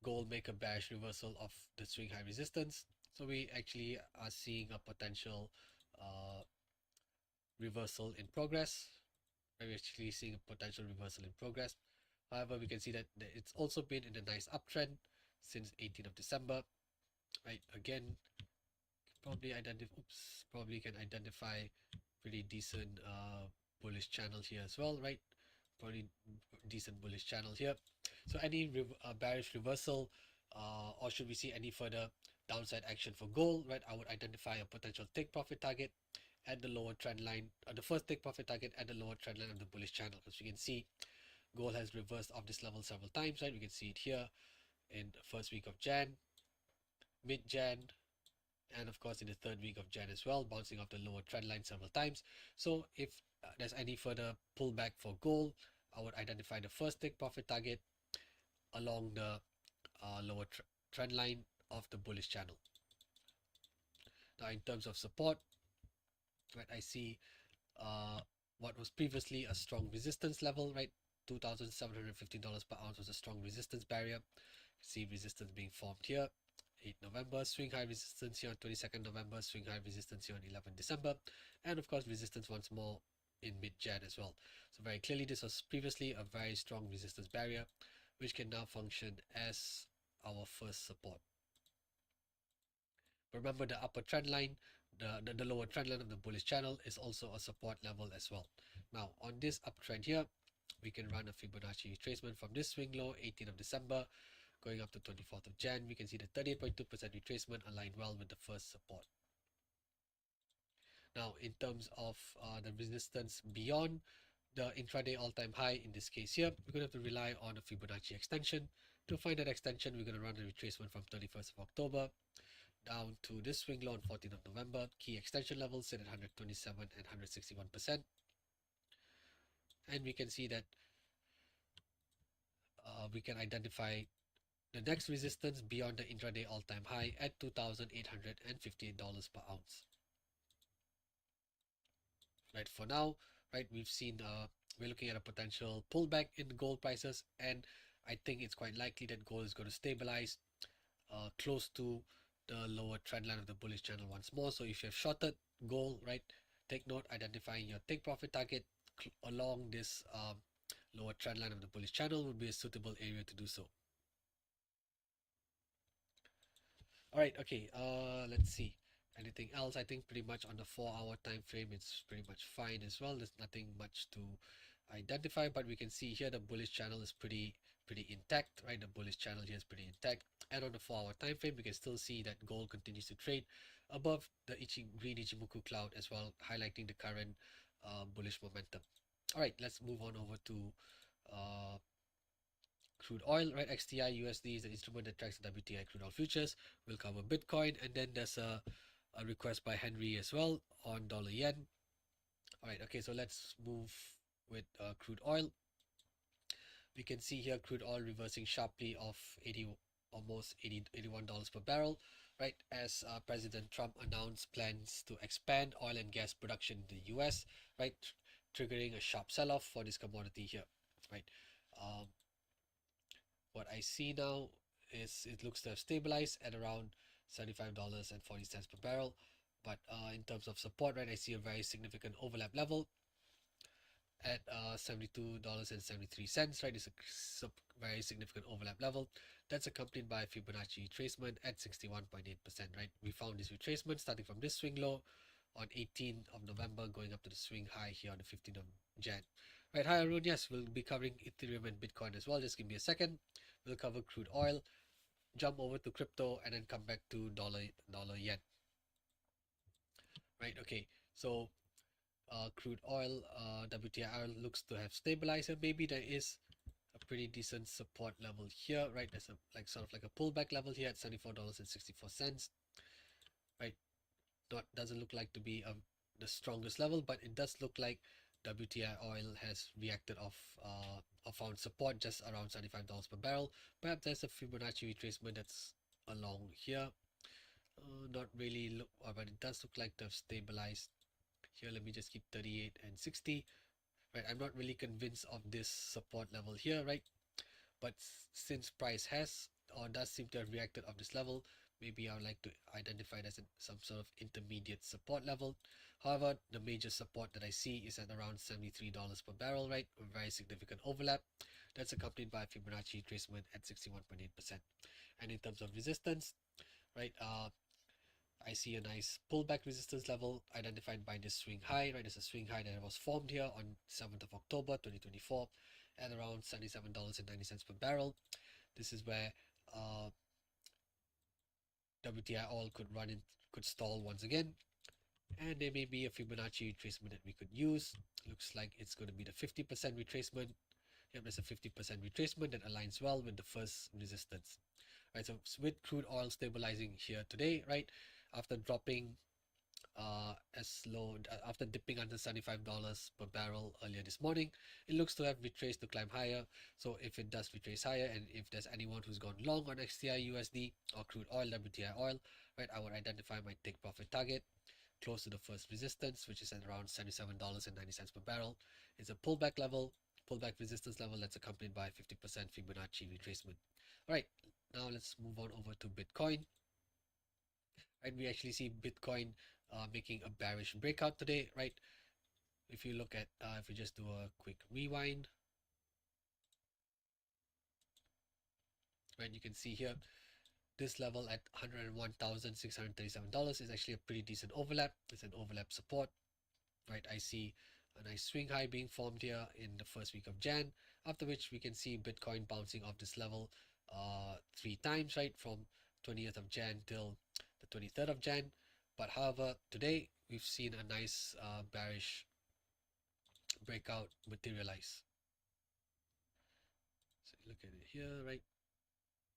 gold make a bearish reversal of the swing high resistance. So we actually are seeing a potential reversal in progress. We're actually seeing a potential reversal in progress. However, we can see that it's also been in a nice uptrend since 18th of December, right? Again, probably can identify pretty decent bullish channel here as well, right? Probably decent bullish channel here. So any bearish reversal, or should we see any further downside action for gold, right? I would identify a potential take profit target at the lower trend line, the first take profit target at the lower trend line of the bullish channel, because we can see gold has reversed off this level several times, right? We can see it here in the first week of Jan, mid-Jan, and of course in the third week of Jan as well, bouncing off the lower trend line several times. So if there's any further pullback for gold, I would identify the first take profit target along the lower trend line of the bullish channel. Now in terms of support, right, I see what was previously a strong resistance level, right? $2,750 per ounce was a strong resistance barrier. See resistance being formed here. 8 November, swing high resistance here on 22nd November, swing high resistance here on 11 December, and of course resistance once more in mid-Jan as well. So very clearly this was previously a very strong resistance barrier, which can now function as our first support. Remember the upper trend line, the lower trend line of the bullish channel is also a support level as well. Now on this uptrend here, we can run a Fibonacci retracement from this swing low, 18th of December, going up to 24th of Jan. We can see the 38.2% retracement aligned well with the first support. Now in terms of the resistance beyond the intraday all-time high, in this case here, we're going to have to rely on a Fibonacci extension. To find that extension, we're going to run a retracement from 31st of October down to this swing low on 14th of November. Key extension levels sit at 127 and 161%. And we can see that we can identify the next resistance beyond the intraday all-time high at $2,858 per ounce. Right, for now, right, we've seen we're looking at a potential pullback in gold prices, and I think it's quite likely that gold is going to stabilize close to the lower trend line of the bullish channel once more. So if you have shorted gold, right, take note, identifying your take profit target along this lower trend line of the bullish channel would be a suitable area to do so. All right, okay, let's see. Anything else? I think pretty much on the 4-hour time frame, it's pretty much fine as well. There's nothing much to identify, but we can see here the bullish channel is pretty intact, right? The bullish channel here is pretty intact, and on the 4-hour time frame, we can still see that gold continues to trade above the green Ichimoku cloud as well, highlighting the current bullish momentum. All right, let's move on over to crude oil, right? XTI USD is the instrument that tracks the WTI crude oil futures. We'll cover Bitcoin, and then there's a request by Henry as well on dollar yen. All right, okay, so let's move with crude oil. We can see here crude oil reversing sharply off almost $81 per barrel, right, as President Trump announced plans to expand oil and gas production in the US, right, triggering a sharp sell-off for this commodity here, right. What I see now is it looks to have stabilized at around $75.40 per barrel, but in terms of support, right, I see a very significant overlap level at $72.73, right. It's a very significant overlap level that's accompanied by Fibonacci retracement at 61.8%, right. We found this retracement starting from this swing low on 18th of November, going up to the swing high here on the 15th of Jan. Right, hi Arun, yes, we'll be covering Ethereum and Bitcoin as well. Just give me a second. We'll cover crude oil, jump over to crypto, and then come back to dollar yen. Right, okay, so crude oil, WTI looks to have stabilized, and maybe there is a pretty decent support level here, right? There's a sort of like a pullback level here at $74.64, right? Doesn't look like to be the strongest level, but it does look like WTI oil has reacted off or found support just around $75 per barrel. Perhaps there's a Fibonacci retracement that's along here. Not really, but it does look like to have stabilized here. Let me just keep 38 and 60. Right, I'm not really convinced of this support level here, right? But since price has or does seem to have reacted off this level, maybe I would like to identify it as some sort of intermediate support level. However, the major support that I see is at around $73 per barrel, right? A very significant overlap. That's accompanied by Fibonacci retracement at 61.8%. And in terms of resistance, right, I see a nice pullback resistance level identified by this swing high, right? It's a swing high that was formed here on 7th of October 2024 at around $77.90 per barrel. This is where WTI oil could stall once again, and there may be a Fibonacci retracement that we could use. Looks like it's going to be the 50% retracement. Yep, there's a 50% retracement that aligns well with the first resistance. Right, so with crude oil stabilizing here today, right, after dropping as low after dipping under $75 per barrel earlier this morning, it looks to have retraced to climb higher. So if it does retrace higher, and if there's anyone who's gone long on XTI USD or crude oil, WTI oil, right, I would identify my take profit target close to the first resistance, which is at around $77.90 per barrel. It's a pullback level, pullback resistance level that's accompanied by 50% Fibonacci retracement. All right, now let's move on over to Bitcoin. Right, we actually see Bitcoin making a bearish breakout today, right? If you look at, if we just do a quick rewind, right, you can see here this level at $101,637 is actually a pretty decent overlap. It's an overlap support, right? I see a nice swing high being formed here in the first week of Jan, after which we can see Bitcoin bouncing off this level 3 times, right, from 20th of Jan till the 23rd of Jan. But however, today we've seen a nice bearish breakout materialize. So look at it here, right?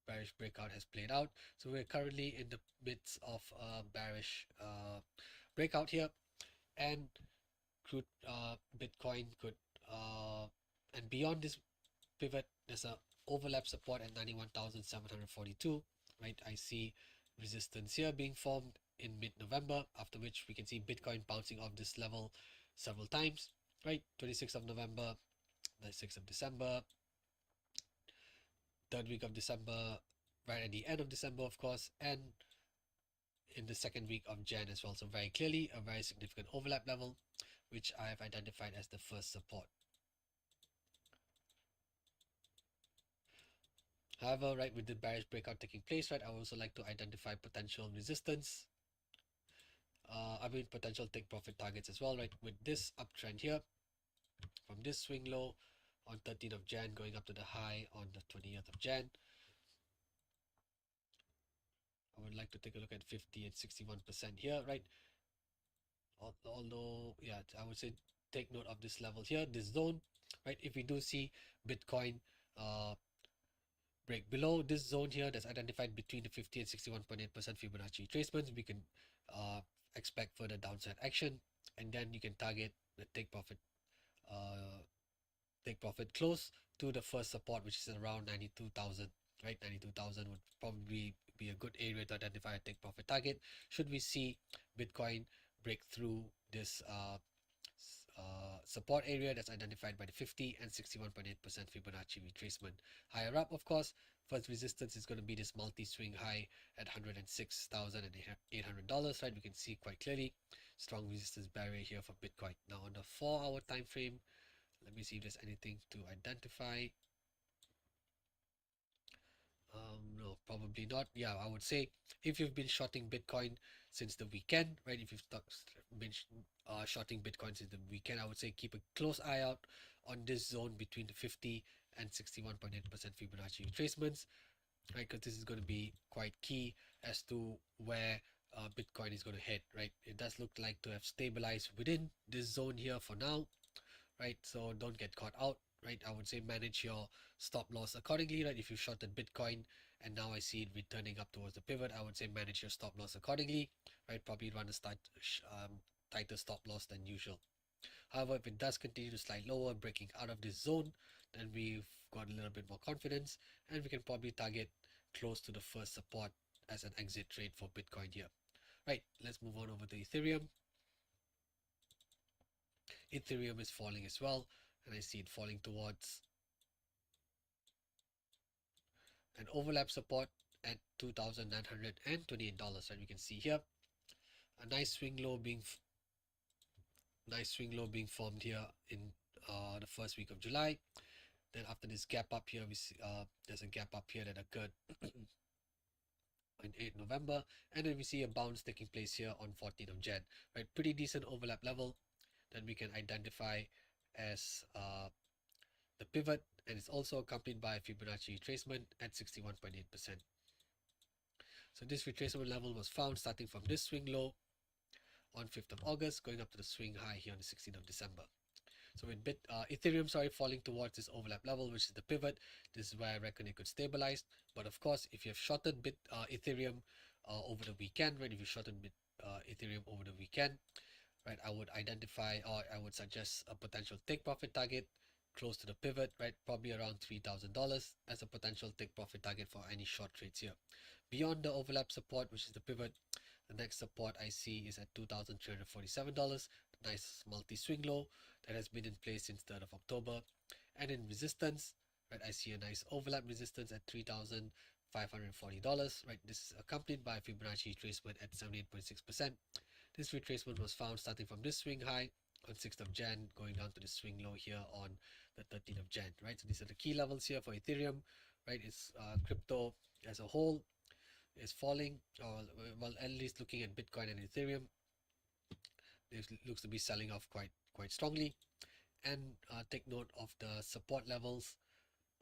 Bearish breakout has played out. So we're currently in the midst of a bearish breakout here, and crude Bitcoin could and beyond this pivot, there's a overlap support at 91,742, right? I see resistance here being formed in mid-November, after which we can see Bitcoin bouncing off this level several times, right? 26th of November, the 6th of December, 3rd week of December, right at the end of December, of course, and in the 2nd week of Jan as well. So very clearly a very significant overlap level, which I have identified as the first support. However, right, with the bearish breakout taking place, right, I would also like to identify potential resistance. Potential take profit targets as well, right? With this uptrend here, from this swing low on 13th of Jan going up to the high on the 20th of Jan, I would like to take a look at 50 and 61% here, right? Although, yeah, I would say take note of this level here, this zone, right? If we do see Bitcoin break below this zone here that's identified between the 50 and 61.8% Fibonacci retracements, we can expect further downside action, and then you can target the take profit close to the first support, which is around 92,000, right? 92,000 would probably be a good area to identify a take profit target should we see Bitcoin break through this support area that's identified by the 50 and 61.8% Fibonacci retracement. Higher up, of course, first resistance is going to be this multi-swing high at $106,800, right? We can see quite clearly strong resistance barrier here for Bitcoin. Now on the 4-hour time frame, let me see if there's anything to identify. No, probably not. Yeah, I would say if you've been shorting Bitcoin since the weekend, right? If you've been shorting Bitcoin since the weekend, I would say keep a close eye out on this zone between the 50 and 61.8% Fibonacci retracements, right? Because this is going to be quite key as to where Bitcoin is going to head, right? It does look like to have stabilized within this zone here for now, right? So don't get caught out, right? I would say manage your stop loss accordingly, right? If you shorted Bitcoin and now I see it returning up towards the pivot, I would say manage your stop loss accordingly, right? Probably run a tighter stop loss than usual. However, if it does continue to slide lower, breaking out of this zone, then we've got a little bit more confidence, and we can probably target close to the first support as an exit trade for Bitcoin here. Right, let's move on over to Ethereum. Ethereum is falling as well, and I see it falling towards an overlap support at $2,928, and we can see here a nice swing low being formed here in the first week of July. Then after this gap up here, we see there's a gap up here that occurred on 8 November, and then we see a bounce taking place here on 14th of Jan, right? Pretty decent overlap level that we can identify as the pivot, and it's also accompanied by a Fibonacci retracement at 61.8%. So this retracement level was found starting from this swing low on 5th of August, going up to the swing high here on the 16th of December. So with Ethereum, falling towards this overlap level, which is the pivot, this is where I reckon it could stabilize. But of course, if you have shorted Ethereum over the weekend, right? If you shorted Ethereum over the weekend, right, I would identify, or I would suggest a potential take profit target close to the pivot, right? Probably around $3,000 as a potential take profit target for any short trades here. Beyond the overlap support, which is the pivot, the next support I see is at $2,347, nice multi-swing low that has been in place since 3rd of October. And in resistance, right, I see a nice overlap resistance at $3,540, right? This is accompanied by Fibonacci retracement at 78.6%. This retracement was found starting from this swing high on 6th of Jan, going down to the swing low here on the 13th of Jan, right? So these are the key levels here for Ethereum, right? It's crypto as a whole is falling, or well, at least looking at Bitcoin and Ethereum, it looks to be selling off quite strongly. And take note of the support levels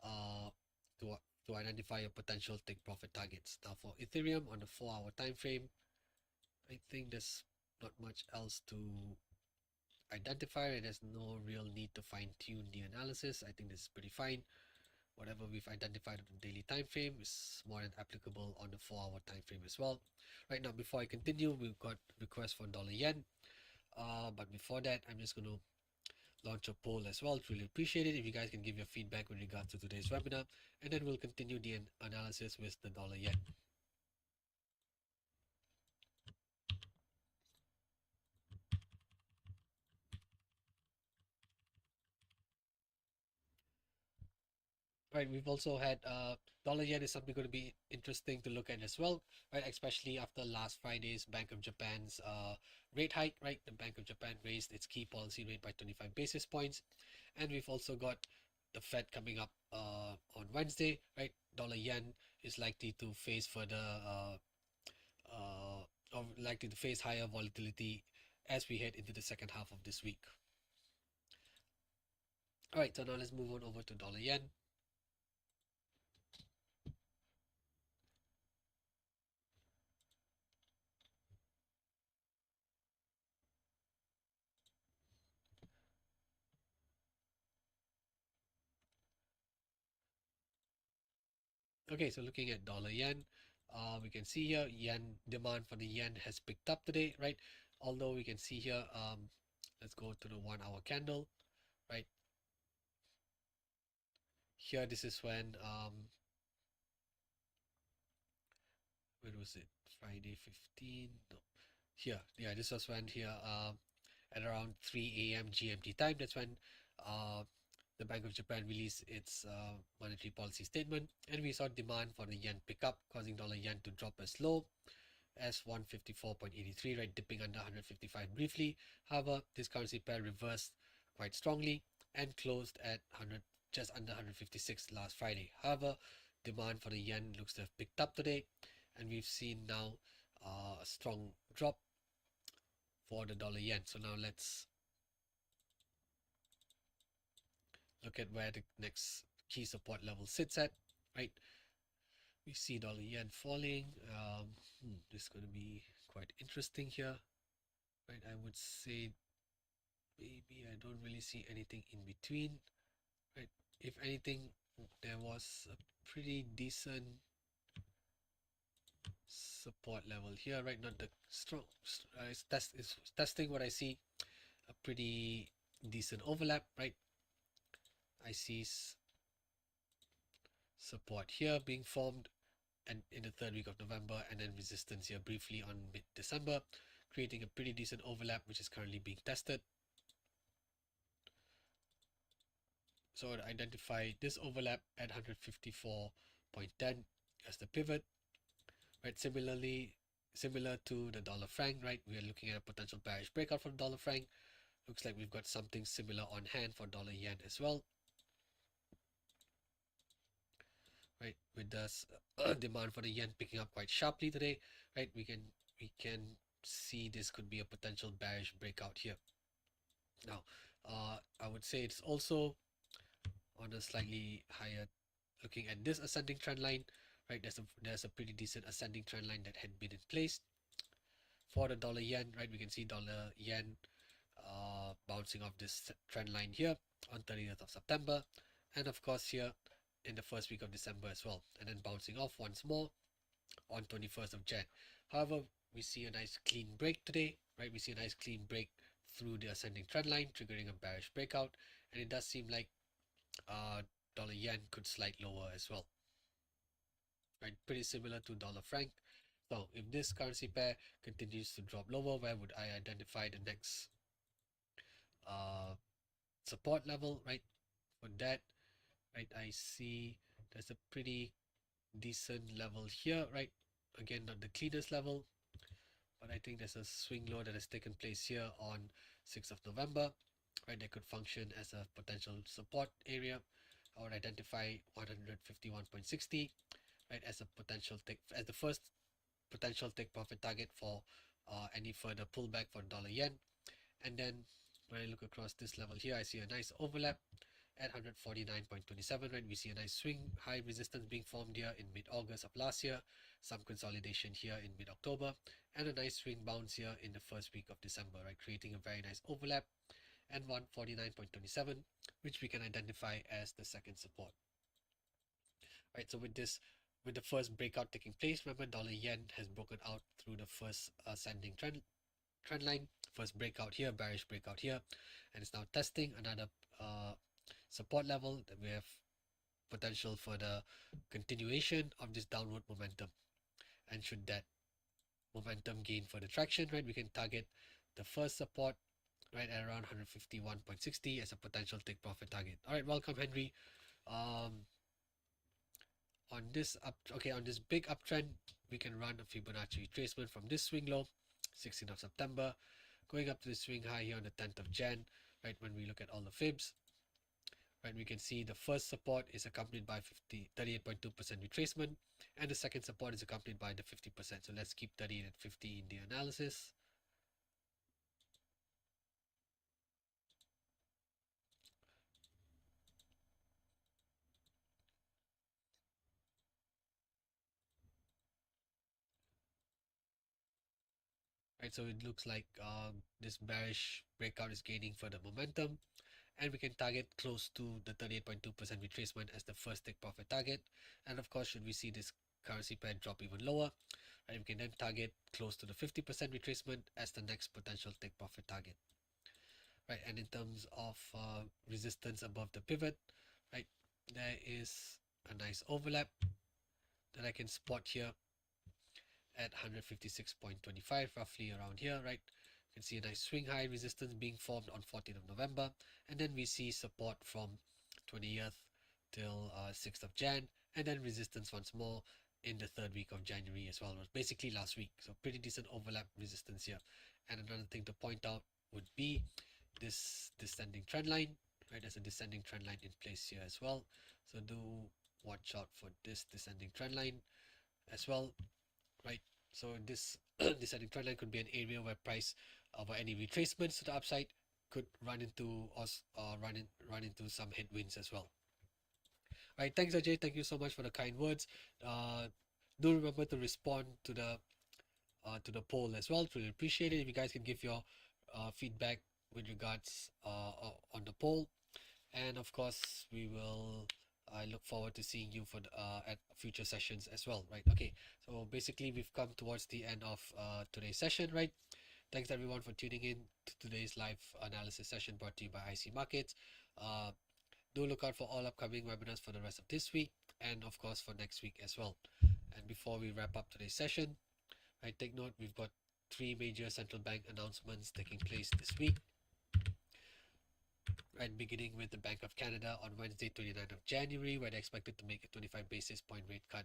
to identify your potential take profit targets. Now for Ethereum on the 4-hour time frame, I think there's not much else to identify, and there's no real need to fine-tune the analysis. I think this is pretty fine. Whatever we've identified on the daily time frame is more than applicable on the 4-hour time frame as well. Right now, before I continue, we've got requests for dollar yen. But before that, I'm just going to launch a poll as well. Really appreciate it if you guys can give your feedback with regards to today's webinar, and then we'll continue the analysis with the dollar yen. Right, we've also had dollar yen is something going to be interesting to look at as well, right? Especially after last Friday's Bank of Japan's rate hike, right? The Bank of Japan raised its key policy rate by 25 basis points, and we've also got the Fed coming up on Wednesday, right? Dollar yen is likely to face further or likely to face higher volatility as we head into the second half of this week. All right, so now let's move on over to dollar yen. Okay, so looking at dollar yen, we can see here demand for the yen has picked up today, right? Although we can see here, let's go to the 1-hour candle, right? Here, this is when was it? Friday 15? No. Here, yeah, this was when here at around 3 a.m. GMT time. That's when the Bank of Japan released its monetary policy statement, and we saw demand for the yen pick up, causing dollar yen to drop as low as 154.83, right, dipping under 155 briefly. However, this currency pair reversed quite strongly and closed at just under 156 last Friday. However, demand for the yen looks to have picked up today, and we've seen now a strong drop for the dollar yen. So now let's look at where the next key support level sits at, right? We see dollar yen falling. This is going to be quite interesting here, right? I would say maybe I don't really see anything in between, right? If anything, there was a pretty decent support level here, right? Not the strong, it's testing what I see, a pretty decent overlap, right? I see support here being formed, and in the 3rd week of November, and then resistance here briefly on mid-December, creating a pretty decent overlap, which is currently being tested. So I identify this overlap at 154.10 as the pivot, right? Similar to the dollar franc, right? We are looking at a potential bearish breakout for the dollar franc. Looks like we've got something similar on hand for dollar yen as well. right? With the demand for the yen picking up quite sharply today, right? We can see this could be a potential bearish breakout here. Now, I would say it's also on a slightly higher, looking at this ascending trend line, right? There's a pretty decent ascending trend line that had been in place for the dollar yen, right? We can see dollar yen bouncing off this trend line here on 30th of September, and of course here in the first week of December as well, and then bouncing off once more on 21st of Jan. However, we see a nice clean break today, right? We see a nice clean break through the ascending trend line, triggering a bearish breakout, and it does seem like uh, dollar yen could slide lower as well, right? Pretty similar to dollar franc. So if this currency pair continues to drop lower, where would I identify the next uh, support level, right? For that, right, I see there's a pretty decent level here, right? Again, not the cleanest level, but I think there's a swing low that has taken place here on 6th of November, right? That could function as a potential support area. I would identify 151.60, right, as a potential take, as the first potential take profit target for any further pullback for dollar yen. And then when I look across this level here, I see a nice overlap at 149.27, right? We see a nice swing high resistance being formed here in mid-August of last year, some consolidation here in mid-October, and a nice swing bounce here in the first week of December, right? Creating a very nice overlap and 149.27, which we can identify as the second support, right? So with this, with the first breakout taking place, remember dollar yen has broken out through the first ascending trend line, first breakout here, bearish breakout here, and it's now testing another support level that we have potential for the continuation of this downward momentum. And should that momentum gain further traction, right, we can target the first support right at around 151.60 as a potential take profit target. All right, welcome Henry. On this on this big uptrend, we can run a Fibonacci retracement from this swing low, 16th of September, going up to the swing high here on the 10th of Jan, right? When we look at all the fibs, right, we can see the first support is accompanied by 38.2% retracement, and the second support is accompanied by the 50%. So let's keep 38 and 50 in the analysis. Right, so it looks like this bearish breakout is gaining further momentum, and we can target close to the 38.2% retracement as the first take profit target. And of course, should we see this currency pair drop even lower, right, we can then target close to the 50% retracement as the next potential take profit target, right? And in terms of resistance above the pivot, right, there is a nice overlap that I can spot here at 156.25, roughly around here, right? You can see a nice swing high resistance being formed on 14th of November, and then we see support from 20th till 6th of Jan, and then resistance once more in the third week of January as well. It was basically last week, so pretty decent overlap resistance here. And another thing to point out would be this descending trend line, right? There's a descending trend line in place here as well, so do watch out for this descending trend line as well, right? So this descending trend line could be an area where price where any retracements to the upside could run into us run into some headwinds as well. Right, thanks Ajay, thank you so much for the kind words. Do remember to respond to the poll as well. Really appreciate it if you guys can give your feedback with regards on the poll. And of course I look forward to seeing you for at future sessions as well, right? Okay, so basically we've come towards the end of today's session, right? Thanks everyone for tuning in to today's live analysis session brought to you by IC Markets. Do look out for all upcoming webinars for the rest of this week, and of course for next week as well. And before we wrap up today's session, right, take note, we've got 3 major central bank announcements taking place this week, right, beginning with the Bank of Canada on Wednesday, 29th of January, where they're expected to make a 25 basis point rate cut,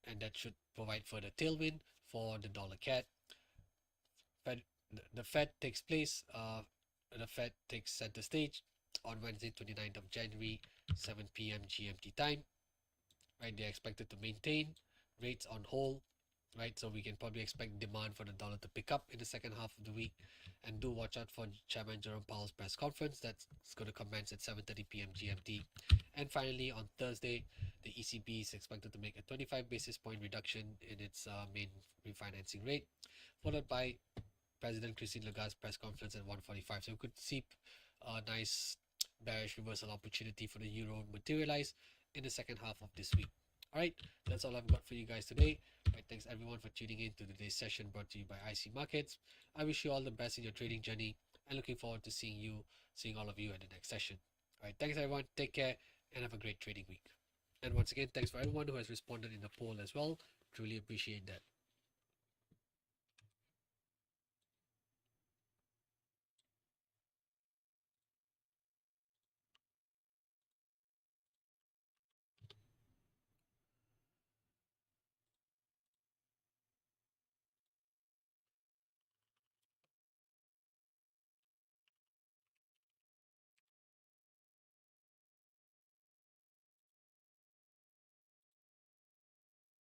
and that should provide further tailwind for the dollar CAD. The Fed takes center stage on Wednesday, 29th of January 7 p.m. GMT time, right? They're expected to maintain rates on hold, right? So we can probably expect demand for the dollar to pick up in the second half of the week. And do watch out for Chairman Jerome Powell's press conference. That's going to commence at 7:30 p.m. GMT. And finally, on Thursday, the ECB is expected to make a 25 basis point reduction in its main refinancing rate, followed by President Christine Lagarde's press conference at 1:45. So we could see a nice bearish reversal opportunity for the euro materialize in the second half of this week. All right, that's all I've got for you guys today. All right, thanks everyone for tuning in to today's session brought to you by IC Markets. I wish you all the best in your trading journey and looking forward to seeing all of you at the next session. All right, thanks everyone. Take care and have a great trading week. And once again, thanks for everyone who has responded in the poll as well. Truly appreciate that.